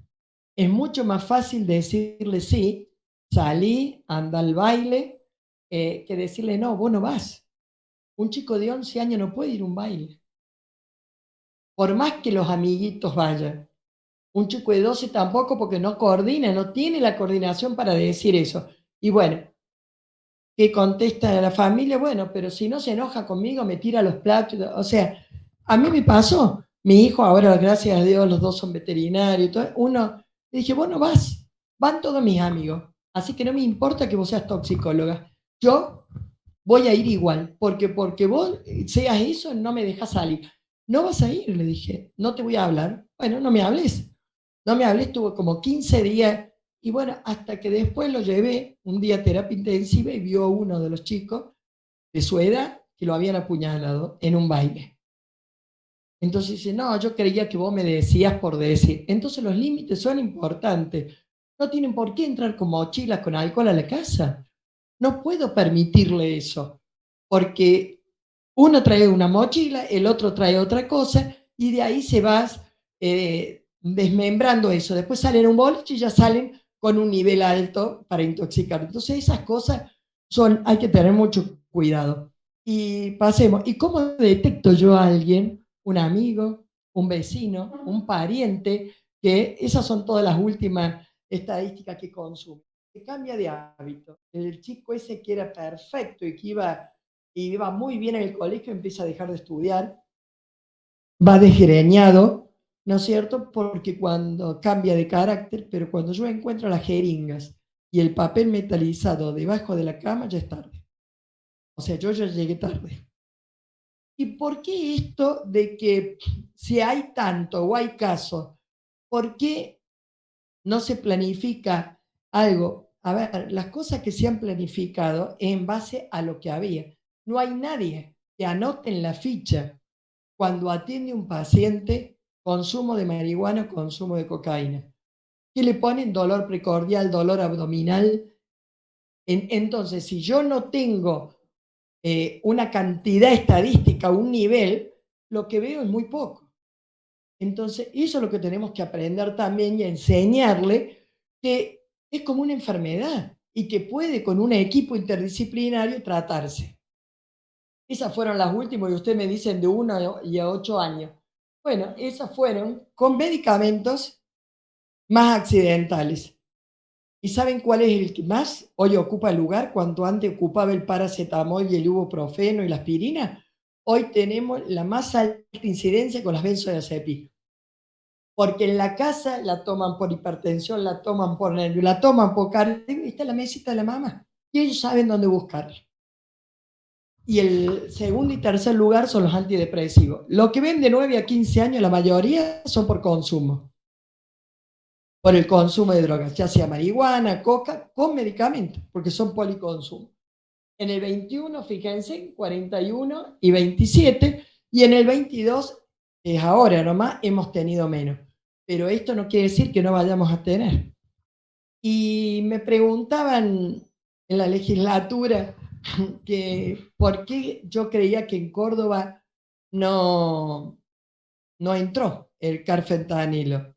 Es mucho más fácil decirle sí, salí, anda al baile, que decirle no, vos no vas. Un chico de 11 años no puede ir a un baile. Por más que los amiguitos vayan. Un chico de 12 tampoco, porque no coordina, no tiene la coordinación para decir eso. Y bueno, ¿qué contesta la familia? Bueno, pero si no se enoja conmigo, me tira los platos. O sea, a mí me pasó. Mi hijo ahora, gracias a Dios, los dos son veterinarios. Todo. Uno, le dije, bueno, van todos mis amigos. Así que no me importa que vos seas toxicóloga. Yo voy a ir igual, porque vos seas eso, no me dejas salir. No vas a ir, le dije, no te voy a hablar. Bueno, no me hables. No me hablé, estuvo como 15 días y bueno, hasta que después lo llevé un día a terapia intensiva y vio uno de los chicos de su edad que lo habían apuñalado en un baile. Entonces dice, no, yo creía que vos me decías por decir. Entonces los límites son importantes. No tienen por qué entrar con mochilas con alcohol a la casa. No puedo permitirle eso, porque uno trae una mochila, el otro trae otra cosa y de ahí se va desmembrando eso. Después salen a un boliche y ya salen con un nivel alto para intoxicar. Entonces esas cosas hay que tener mucho cuidado. Y pasemos. ¿Y cómo detecto yo a alguien, un amigo, un vecino, un pariente, que esas son todas las últimas estadísticas que consume? Que cambia de hábito. El chico ese que era perfecto y que iba muy bien en el colegio empieza a dejar de estudiar, va desgreñado, ¿no es cierto? Porque cuando cambia de carácter, pero cuando yo encuentro las jeringas y el papel metalizado debajo de la cama, ya es tarde. O sea, yo ya llegué tarde. ¿Y por qué esto de que si hay tanto o hay casos, por qué no se planifica algo? A ver, las cosas que se han planificado en base a lo que había. No hay nadie que anote en la ficha cuando atiende un paciente consumo de marihuana, consumo de cocaína. ¿Qué le ponen? Dolor precordial, dolor abdominal. Entonces, si yo no tengo una cantidad estadística, un nivel, lo que veo es muy poco. Entonces, eso es lo que tenemos que aprender también y enseñarle, que es como una enfermedad y que puede con un equipo interdisciplinario tratarse. Esas fueron las últimas y ustedes me dicen de 1 y a 8 años. Bueno, esas fueron con medicamentos más accidentales. ¿Y saben cuál es el que más hoy ocupa el lugar? Cuanto antes ocupaba el paracetamol y el ibuprofeno y la aspirina, hoy tenemos la más alta incidencia con las benzodiazepinas. Porque en la casa la toman por hipertensión, la toman por nervio, la toman por cardio, y está en la mesita de la mamá. Y ellos saben dónde buscarla. Y el segundo y tercer lugar son los antidepresivos. Lo que ven de 9 a 15 años, la mayoría son por consumo. Por el consumo de drogas, ya sea marihuana, coca, con medicamentos, porque son policonsumo. En el 21, fíjense, 41 y 27, y en el 22, es ahora nomás, hemos tenido menos. Pero esto no quiere decir que no vayamos a tener. Y me preguntaban en la legislatura que por qué yo creía que en Córdoba no entró el carfentanilo.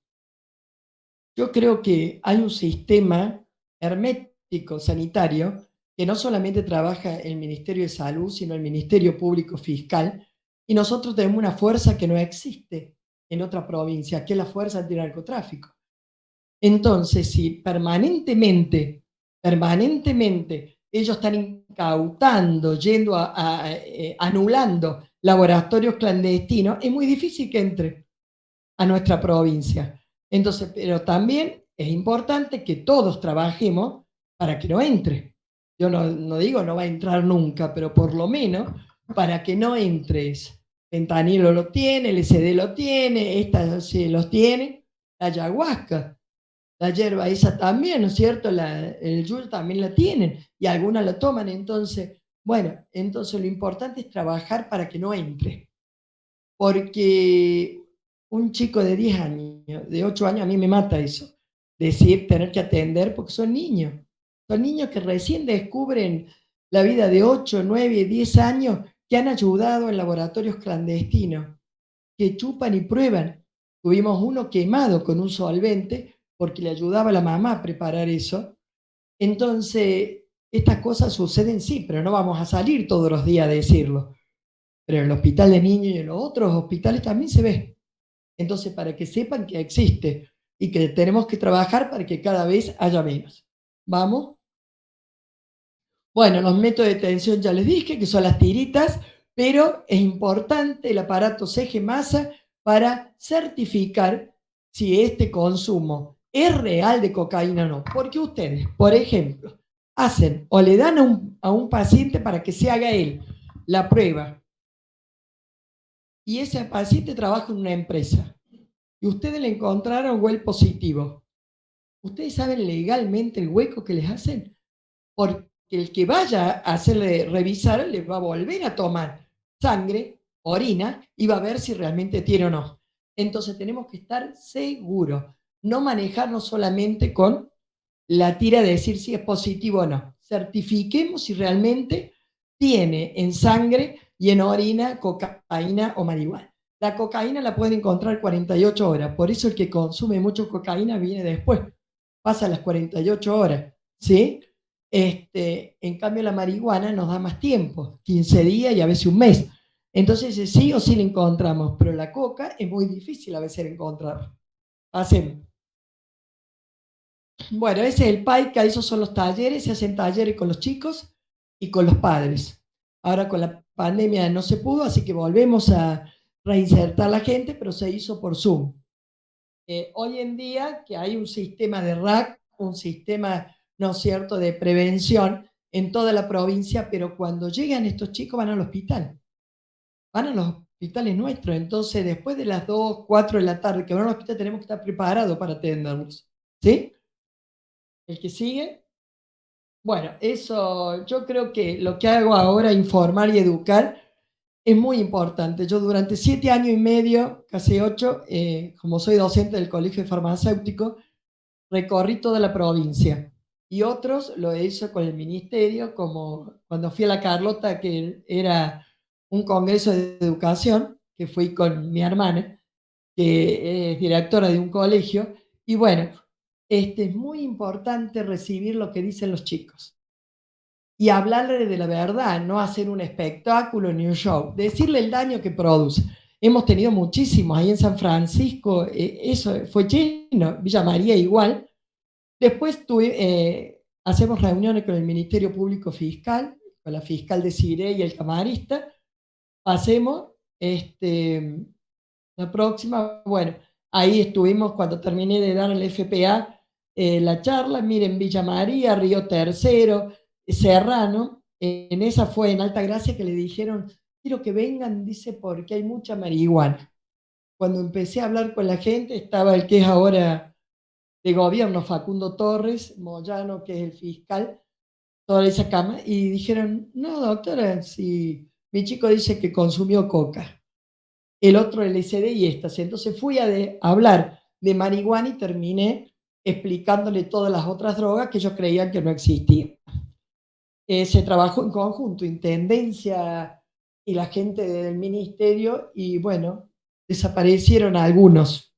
Yo creo que hay un sistema hermético sanitario que no solamente trabaja el Ministerio de Salud, sino el Ministerio Público Fiscal, y nosotros tenemos una fuerza que no existe en otra provincia, que es la fuerza antinarcotráfico. Entonces, si permanentemente ellos están incautando, yendo anulando laboratorios clandestinos, es muy difícil que entre a nuestra provincia. Entonces, pero también es importante que todos trabajemos para que no entre. Yo no digo no va a entrar nunca, pero por lo menos para que no entres. Fentanilo lo tiene, el LSD lo tiene, esta se los tiene, la ayahuasca, la hierba esa también, ¿no es cierto? El yul también la tienen y algunas la toman. Entonces, bueno, entonces lo importante es trabajar para que no entre. Porque un chico de 10 años, de 8 años, a mí me mata eso. Decir, tener que atender, porque son niños. Son niños que recién descubren la vida de 8, 9, 10 años, que han ayudado en laboratorios clandestinos, que chupan y prueban. Tuvimos uno quemado con un solvente porque le ayudaba a la mamá a preparar eso. Entonces, estas cosas suceden, sí, pero no vamos a salir todos los días a decirlo. Pero en el hospital de niños y en los otros hospitales también se ve. Entonces, para que sepan que existe y que tenemos que trabajar para que cada vez haya menos. ¿Vamos? Bueno, los métodos de detención ya les dije, que son las tiritas, pero es importante el aparato CG-Masa para certificar si este consumo es real de cocaína o no. Porque ustedes, por ejemplo, hacen o le dan a un paciente para que se haga él la prueba y ese paciente trabaja en una empresa y ustedes le encontraron huel positivo. ¿Ustedes saben legalmente el hueco que les hacen? Porque el que vaya a hacerle revisar le va a volver a tomar sangre, orina y va a ver si realmente tiene o no. Entonces tenemos que estar seguros, no manejarnos solamente con la tira de decir si es positivo o no. Certifiquemos si realmente tiene en sangre y en orina cocaína o marihuana. La cocaína la pueden encontrar 48 horas, por eso el que consume mucho cocaína viene después, pasa las 48 horas, ¿sí? En cambio la marihuana nos da más tiempo, 15 días y a veces un mes. Entonces sí o sí la encontramos, pero la coca es muy difícil a veces encontrar. Hacemos. Bueno, ese es el PAICA, esos son los talleres, se hacen talleres con los chicos y con los padres. Ahora con la pandemia no se pudo, así que volvemos a reinsertar a la gente, pero se hizo por Zoom. Hoy en día que hay un sistema de RAC, un sistema, ¿no es cierto?, de prevención en toda la provincia, pero cuando llegan estos chicos van al hospital, van a los hospitales nuestros, entonces después de las 2, 4 de la tarde que van al hospital tenemos que estar preparados para atenderlos, ¿sí? El que sigue. Bueno, eso yo creo que lo que hago ahora, informar y educar, es muy importante. Yo durante 7 años y medio, casi 8, como soy docente del Colegio Farmacéutico, recorrí toda la provincia. Y otros lo hizo con el ministerio, como cuando fui a la Carlota, que era un congreso de educación, que fui con mi hermana, que es directora de un colegio. Y bueno, es muy importante recibir lo que dicen los chicos y hablarle de la verdad, no hacer un espectáculo ni un show, decirle el daño que produce. Hemos tenido muchísimos ahí en San Francisco, eso fue lleno, Villa María igual. Después hacemos reuniones con el Ministerio Público Fiscal, con la fiscal de Cire y el camarista. Hacemos la próxima, bueno, ahí estuvimos cuando terminé de dar el FPA, la charla, miren, Villa María, Río Tercero, Serrano, en esa fue en Altagracia que le dijeron, quiero que vengan, dice, porque hay mucha marihuana. Cuando empecé a hablar con la gente, estaba el que es ahora de gobierno, Facundo Torres, Moyano, que es el fiscal, toda esa cama, y dijeron, no, doctora, si mi chico dice que consumió coca, el otro LSD y estas. Entonces fui a hablar de marihuana y terminé explicándole todas las otras drogas que ellos creían que no existían. Se trabajó en conjunto, Intendencia y la gente del ministerio, y bueno, desaparecieron algunos.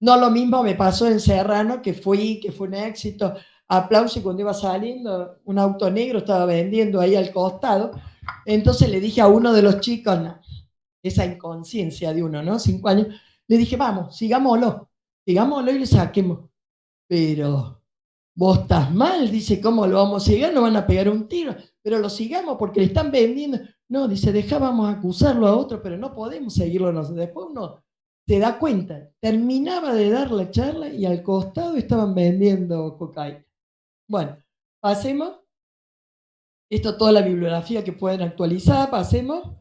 No lo mismo me pasó en Serrano, que fue un éxito, aplauso, y cuando iba saliendo, un auto negro estaba vendiendo ahí al costado. Entonces le dije a uno de los chicos, no, esa inconsciencia de uno, ¿no? 5 años, le dije, vamos, sigámoslo y le saquemos. Pero vos estás mal, dice, ¿cómo lo vamos a seguir? No van a pegar un tiro, pero lo sigamos porque le están vendiendo. No, dice, dejábamos acusarlo a otro, pero no podemos seguirlo nosotros. Después uno se da cuenta, terminaba de dar la charla y al costado estaban vendiendo cocaína. Bueno, pasemos. Esto toda la bibliografía que pueden actualizar, pasemos.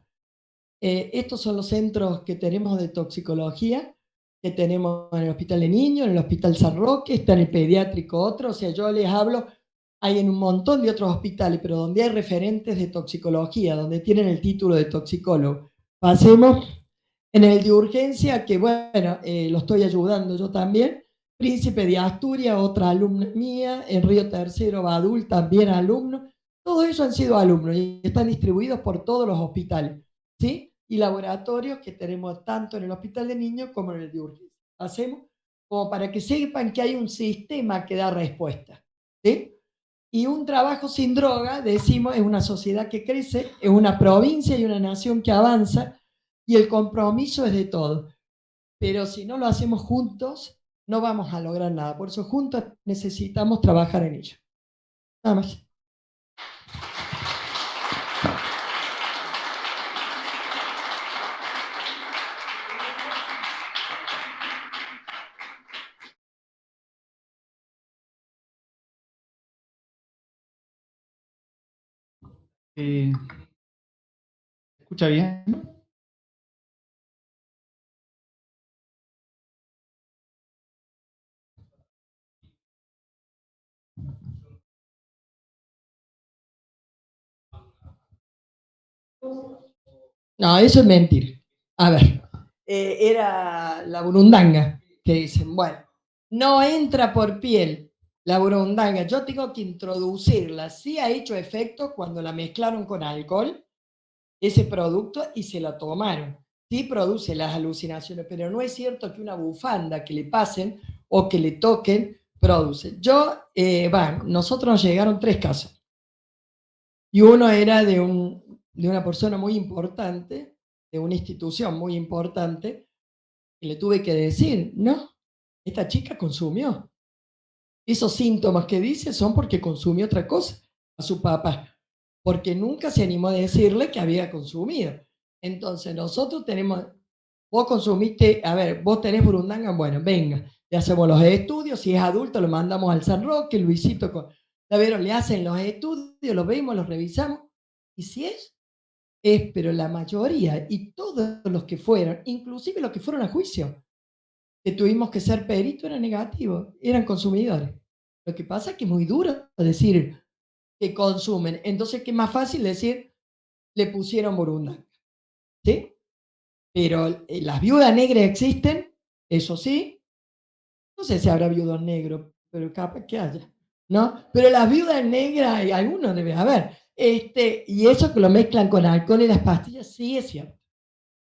Estos son los centros que tenemos de toxicología, que tenemos en el Hospital de Niños, en el Hospital San Roque, está en el pediátrico otro, o sea, yo les hablo, hay en un montón de otros hospitales, pero donde hay referentes de toxicología, donde tienen el título de toxicólogo. Pasemos en el de urgencia, que bueno, lo estoy ayudando yo también, Príncipe de Asturias, otra alumna mía, en Río Tercero, Badul, también alumno. Todos ellos han sido alumnos y están distribuidos por todos los hospitales, ¿sí? Y laboratorios que tenemos tanto en el Hospital de Niños como en el de urgencia. Hacemos como para que sepan que hay un sistema que da respuesta, ¿sí? Y un trabajo sin droga, decimos, es una sociedad que crece, es una provincia y una nación que avanza, y el compromiso es de todos. Pero si no lo hacemos juntos, no vamos a lograr nada. Por eso juntos necesitamos trabajar en ello. Nada más. ¿Escucha bien? No, eso es mentira. A ver, era la burundanga, que dicen, bueno, no entra por piel la burundanga, yo tengo que introducirla. Sí ha hecho efecto cuando la mezclaron con alcohol, ese producto, y se la tomaron. Sí produce las alucinaciones, pero no es cierto que una bufanda que le pasen o que le toquen produce. Nosotros nos llegaron 3 casos. Y uno era de una persona muy importante, de una institución muy importante, y le tuve que decir, no, esta chica consumió. Esos síntomas que dice son porque consumió otra cosa a su papá, porque nunca se animó a decirle que había consumido. Entonces nosotros tenemos, vos consumiste, a ver, vos tenés burundanga, bueno, venga, le hacemos los estudios, si es adulto lo mandamos al San Roque, Luisito, le hacen los estudios, los vemos, los revisamos, y si pero la mayoría y todos los que fueron, inclusive los que fueron a juicio, que tuvimos que ser peritos, eran negativos, eran consumidores. Lo que pasa es que es muy duro decir que consumen. Entonces, ¿qué es más fácil decir? Le pusieron burundanga. ¿sí? Pero las viudas negras existen, eso sí. No sé si habrá viudos negros, pero capaz que haya, ¿no? Pero las viudas negras, y algunos debe haber. Y eso que lo mezclan con alcohol y las pastillas, sí es cierto.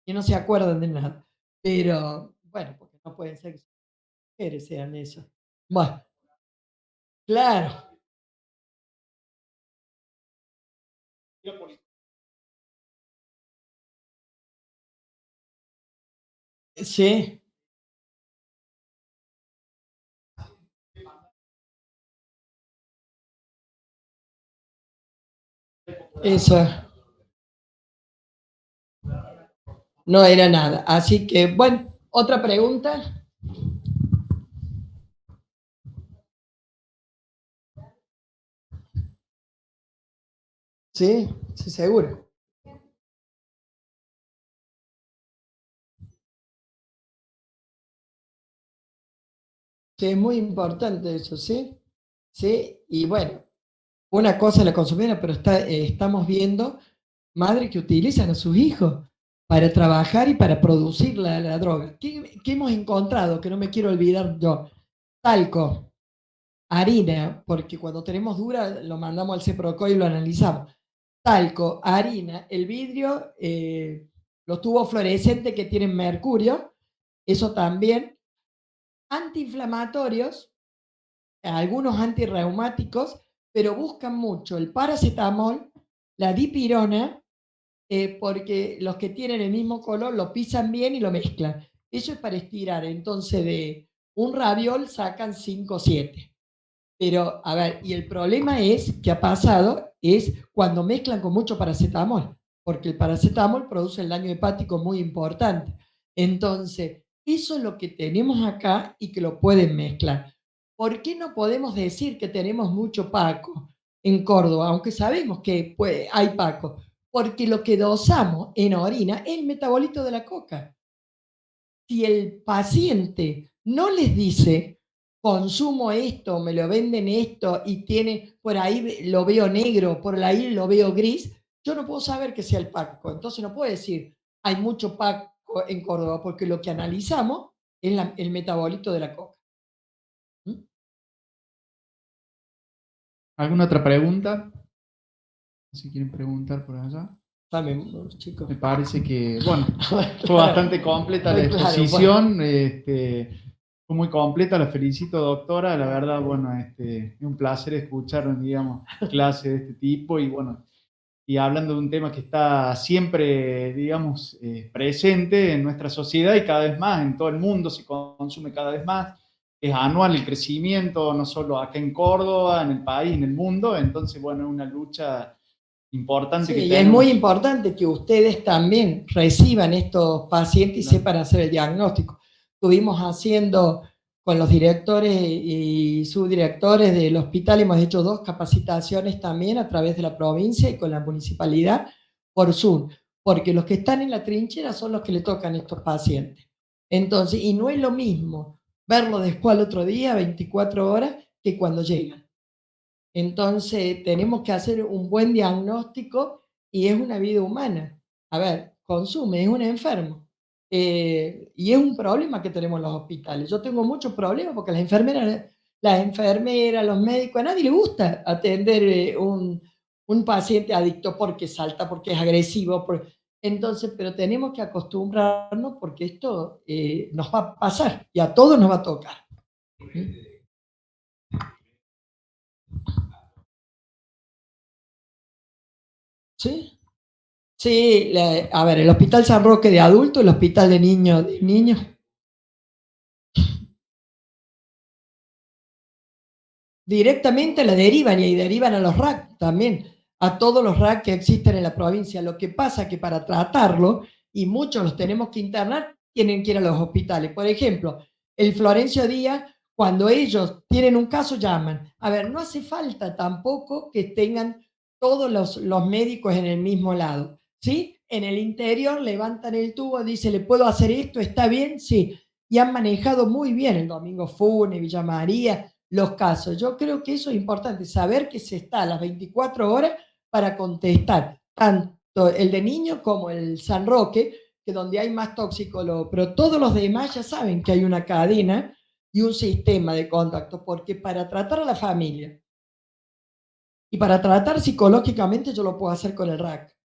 Y no se acuerdan de nada. Pero, bueno, porque no pueden ser que mujeres sean eso. Bueno, claro, sí, eso no era nada. Así que, bueno, otra pregunta. Sí, sí, seguro. Que es muy importante eso, ¿sí? Sí, y bueno, una cosa es la consumidora, pero estamos viendo madres que utilizan a sus hijos para trabajar y para producir la droga. ¿Qué hemos encontrado? Que no me quiero olvidar yo. Talco, harina, porque cuando tenemos dura lo mandamos al CEPROCO y lo analizamos. Talco, harina, el vidrio, los tubos fluorescentes que tienen mercurio, eso también. Antiinflamatorios, algunos antirreumáticos, pero buscan mucho el paracetamol, la dipirona, porque los que tienen el mismo color lo pisan bien y lo mezclan. Eso es para estirar. Entonces, de un raviol sacan 5 o 7. Pero, a ver, y el problema es que ha pasado es cuando mezclan con mucho paracetamol, porque el paracetamol produce el daño hepático muy importante. Entonces, eso es lo que tenemos acá y que lo pueden mezclar. ¿Por qué no podemos decir que tenemos mucho Paco en Córdoba, aunque sabemos que pues, hay Paco? Porque lo que dosamos en orina es el metabolito de la coca. Si el paciente no les dice, consumo esto, me lo venden esto y tiene, por ahí lo veo negro, por ahí lo veo gris, yo no puedo saber que sea el Paco. Entonces no puedo decir, hay mucho Paco en Córdoba, porque lo que analizamos es el metabolito de la coca. ¿Mm? ¿Alguna otra pregunta? Si quieren preguntar por allá. Dame, chicos. Me parece que, bueno, Claro, fue bastante completa la claro, bueno. exposición. Fue muy completa, la felicito, doctora. La verdad, bueno, es un placer escuchar, digamos, clases de este tipo y, bueno, y hablando de un tema que está siempre, digamos, presente en nuestra sociedad y cada vez más en todo el mundo se consume cada vez más. Es anual el crecimiento, no solo acá en Córdoba, en el país, en el mundo. Entonces, bueno, es una lucha importante Sí, que y es muy tenemos. importante que ustedes también reciban estos pacientes y sepan hacer el diagnóstico. Estuvimos haciendo con los directores y subdirectores del hospital, hemos hecho 2 capacitaciones también a través de la provincia y con la municipalidad por Zoom, porque los que están en la trinchera son los que le tocan a estos pacientes. Entonces, y no es lo mismo verlo después al otro día, 24 horas, que cuando llegan. Entonces, tenemos que hacer un buen diagnóstico y es una vida humana. A ver, consume, es un enfermo. Y es un problema que tenemos en los hospitales. Yo tengo muchos problemas porque las enfermeras, los médicos, a nadie le gusta atender un paciente adicto porque salta, porque es agresivo. Entonces, pero tenemos que acostumbrarnos porque esto nos va a pasar y a todos nos va a tocar. ¿Sí? ¿Sí? Sí, a ver, el Hospital San Roque de adultos, el hospital de niños. Directamente la derivan y derivan a los RAC también, a todos los RAC que existen en la provincia. Lo que pasa es que para tratarlo, y muchos los tenemos que internar, tienen que ir a los hospitales. Por ejemplo, el Florencio Díaz, cuando ellos tienen un caso, llaman. A ver, no hace falta tampoco que tengan todos los médicos en el mismo lado, ¿sí? En el interior levantan el tubo, dice, ¿le puedo hacer esto? ¿Está bien? Sí. Y han manejado muy bien el Domingo Fune, Villa María, los casos. Yo creo que eso es importante, saber que se está a las 24 horas para contestar tanto el de niño como el San Roque, que donde hay más toxicólogos, pero todos los demás ya saben que hay una cadena y un sistema de contacto, porque para tratar a la familia y para tratar psicológicamente yo lo puedo hacer con el RAC,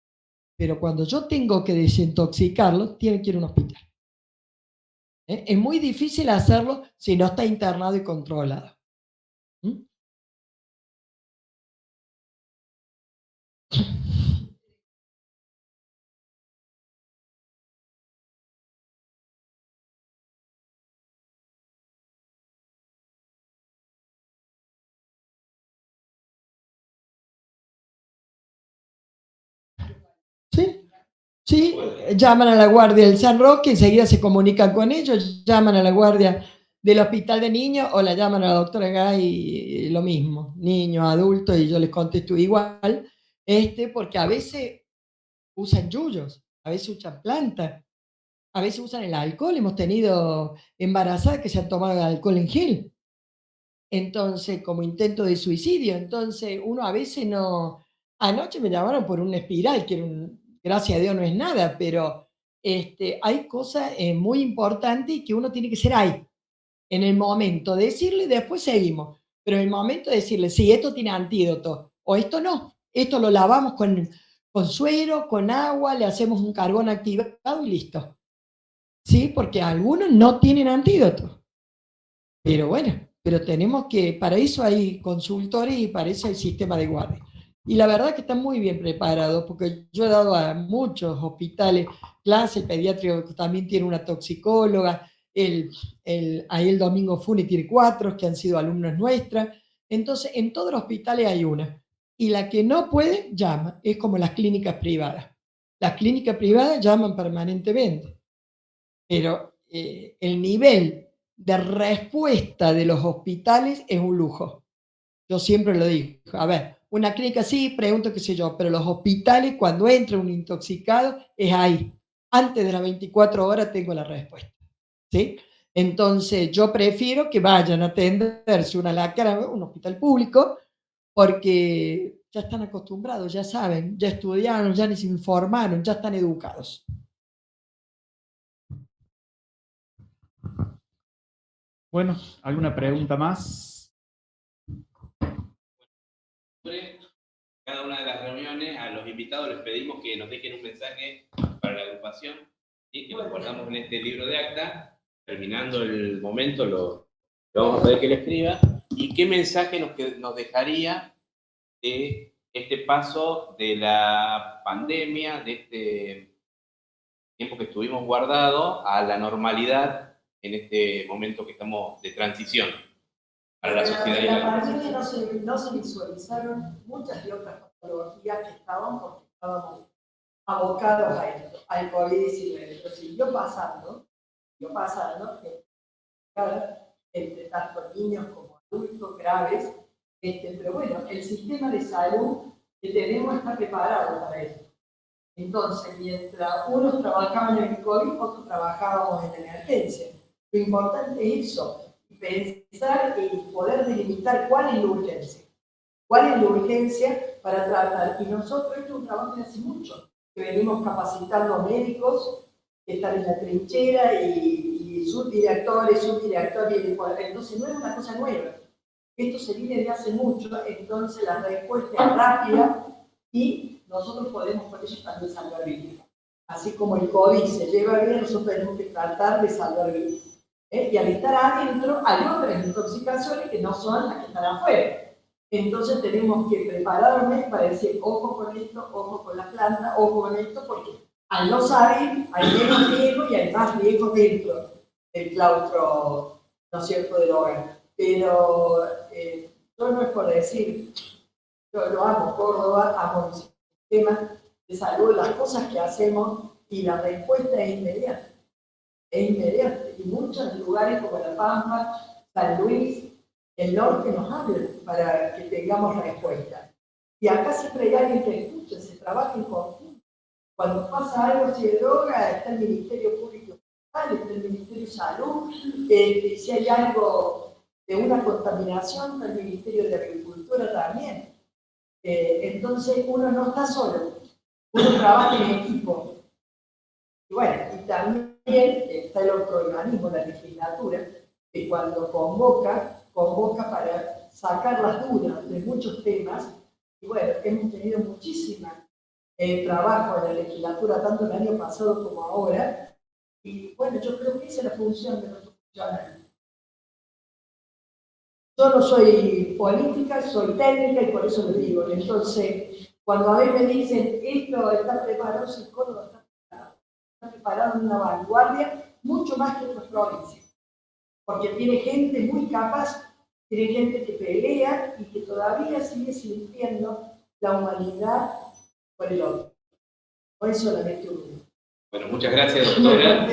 pero cuando yo tengo que desintoxicarlo, tiene que ir a un hospital. Es muy difícil hacerlo si no está internado y controlado. ¿Mm? ¿Sí? Sí, llaman a la guardia del San Roque, enseguida se comunican con ellos, llaman a la guardia del hospital de niños o la llaman a la doctora Gay y lo mismo, niños, adultos, y yo les contesto igual, porque a veces usan yuyos, a veces usan plantas, a veces usan el alcohol, hemos tenido embarazadas que se han tomado alcohol en gel, entonces como intento de suicidio, entonces uno a veces no, anoche me llamaron por una espiral, que era gracias a Dios no es nada, pero hay cosas muy importantes que uno tiene que ser ahí, en el momento, decirle, después seguimos, pero en el momento de decirle, sí, esto tiene antídoto, o esto no, esto lo lavamos con suero, con agua, le hacemos un carbón activado y listo. Sí, porque algunos no tienen antídoto, pero bueno, pero tenemos que, para eso hay consultores y para eso hay sistema de guardia. Y la verdad que están muy bien preparados, porque yo he dado a muchos hospitales clase, el pediátrico también tiene una toxicóloga, ahí el Domingo Funi tiene 4 que han sido alumnos nuestras. Entonces, en todos los hospitales hay una. Y la que no puede, llama. Es como las clínicas privadas. Las clínicas privadas llaman permanentemente. Pero el nivel de respuesta de los hospitales es un lujo. Yo siempre lo digo. A ver, una clínica sí, pregunto qué sé yo, pero los hospitales, cuando entra un intoxicado, es ahí. Antes de las 24 horas tengo la respuesta. ¿Sí? Entonces, yo prefiero que vayan a atenderse una lacra, un hospital público, porque ya están acostumbrados, ya saben, ya estudiaron, ya se informaron, ya están educados. Bueno, ¿alguna pregunta más? Cada una de las reuniones, a los invitados les pedimos que nos dejen un mensaje para la agrupación, ¿sí? Que lo guardamos en este libro de acta. Terminando el momento, lo vamos a pedir que le escriba. ¿Y qué mensaje nos dejaría de este paso de la pandemia, de este tiempo que estuvimos guardados, a la normalidad en este momento que estamos de transición para la sociedad? En la pandemia no se visualizaron muchas de otras patologías que estaban porque estábamos abocados a esto, al COVID-19. Pero siguió pasando, entre tanto niños como adultos graves, pero bueno, el sistema de salud que tenemos está preparado para eso. Entonces, mientras unos trabajaban en el COVID, otros trabajábamos en la emergencia. Lo importante es eso, pensar y poder delimitar cuál es la urgencia. ¿Cuál es la urgencia para tratar? Y nosotros, esto es un trabajo de hace mucho, que venimos capacitando médicos que están en la trinchera y subdirectores, entonces no es una cosa nueva. Esto se viene de hace mucho, entonces la respuesta es rápida y nosotros podemos por eso también salvar vidas. Así como el COVID se lleva bien, nosotros tenemos que tratar de salvar vidas. Y al estar adentro hay otras intoxicaciones que no son las que están afuera. Entonces tenemos que prepararnos para decir, ojo con esto, ojo con la planta, ojo con esto, porque al no saber hay menos riesgo y hay más riesgo dentro del claustro, ¿no es cierto?, del hogar. Pero yo no es por decir, yo lo amo Córdoba, amo el sistema de salud, las cosas que hacemos, y la respuesta es inmediata. Es inmediata. Y muchos lugares como La Pampa, San Luis, el norte nos hablan para que tengamos respuesta. Y acá siempre hay alguien que escucha, se trabaja en conjunto. Cuando pasa algo si de droga, está el Ministerio Público, está el Ministerio de Salud, si hay algo de una contaminación, está el Ministerio de Agricultura también. Entonces uno no está solo, uno trabaja en equipo. Y bueno, y también está el otro organismo, la legislatura, que cuando convoca para sacar las dudas de muchos temas. Y bueno, hemos tenido muchísima trabajo en la legislatura, tanto el año pasado como ahora. Y bueno, yo creo que esa es la función de nuestros funcionarios. Yo no soy política, soy técnica y por eso lo digo. Entonces, cuando a veces me dicen, esto está preparado, si Córdoba está preparado en una vanguardia, mucho más que otras provincias. Porque tiene gente muy capaz, tiene gente que pelea y que todavía sigue sintiendo la humanidad por el otro. No es solamente uno. Bueno, muchas gracias, doctora.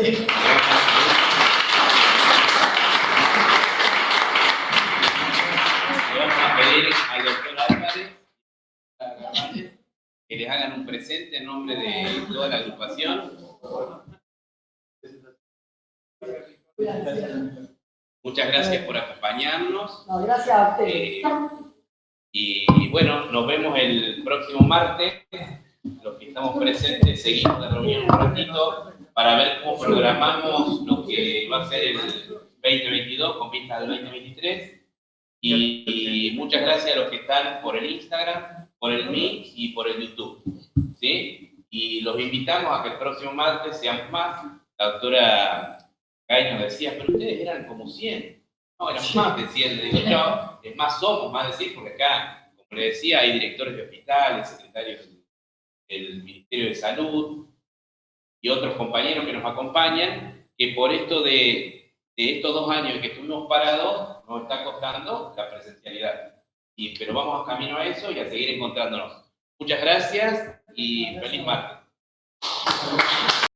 Al doctor Álvarez que les hagan un presente en nombre de toda la agrupación. Muchas gracias por acompañarnos. No, gracias a ustedes. Y bueno, nos vemos el próximo martes. Los que estamos presentes seguimos la reunión un ratito para ver cómo programamos lo que va a ser el 2022 con vista al 2023. Y muchas gracias a los que están por el Instagram, por el Meet y por el YouTube. ¿Sí? Y los invitamos a que el próximo martes seamos más. La doctora Gay nos decía, pero ustedes eran como 100. No, eran más de 100, le digo yo. Es más, somos más de 100 porque acá, como le decía, hay directores de hospitales, secretarios del Ministerio de Salud y otros compañeros que nos acompañan, que por esto de estos 2 años que estuvimos parados, nos está costando la presencialidad. Pero vamos camino a eso y a seguir encontrándonos. Muchas gracias y feliz martes.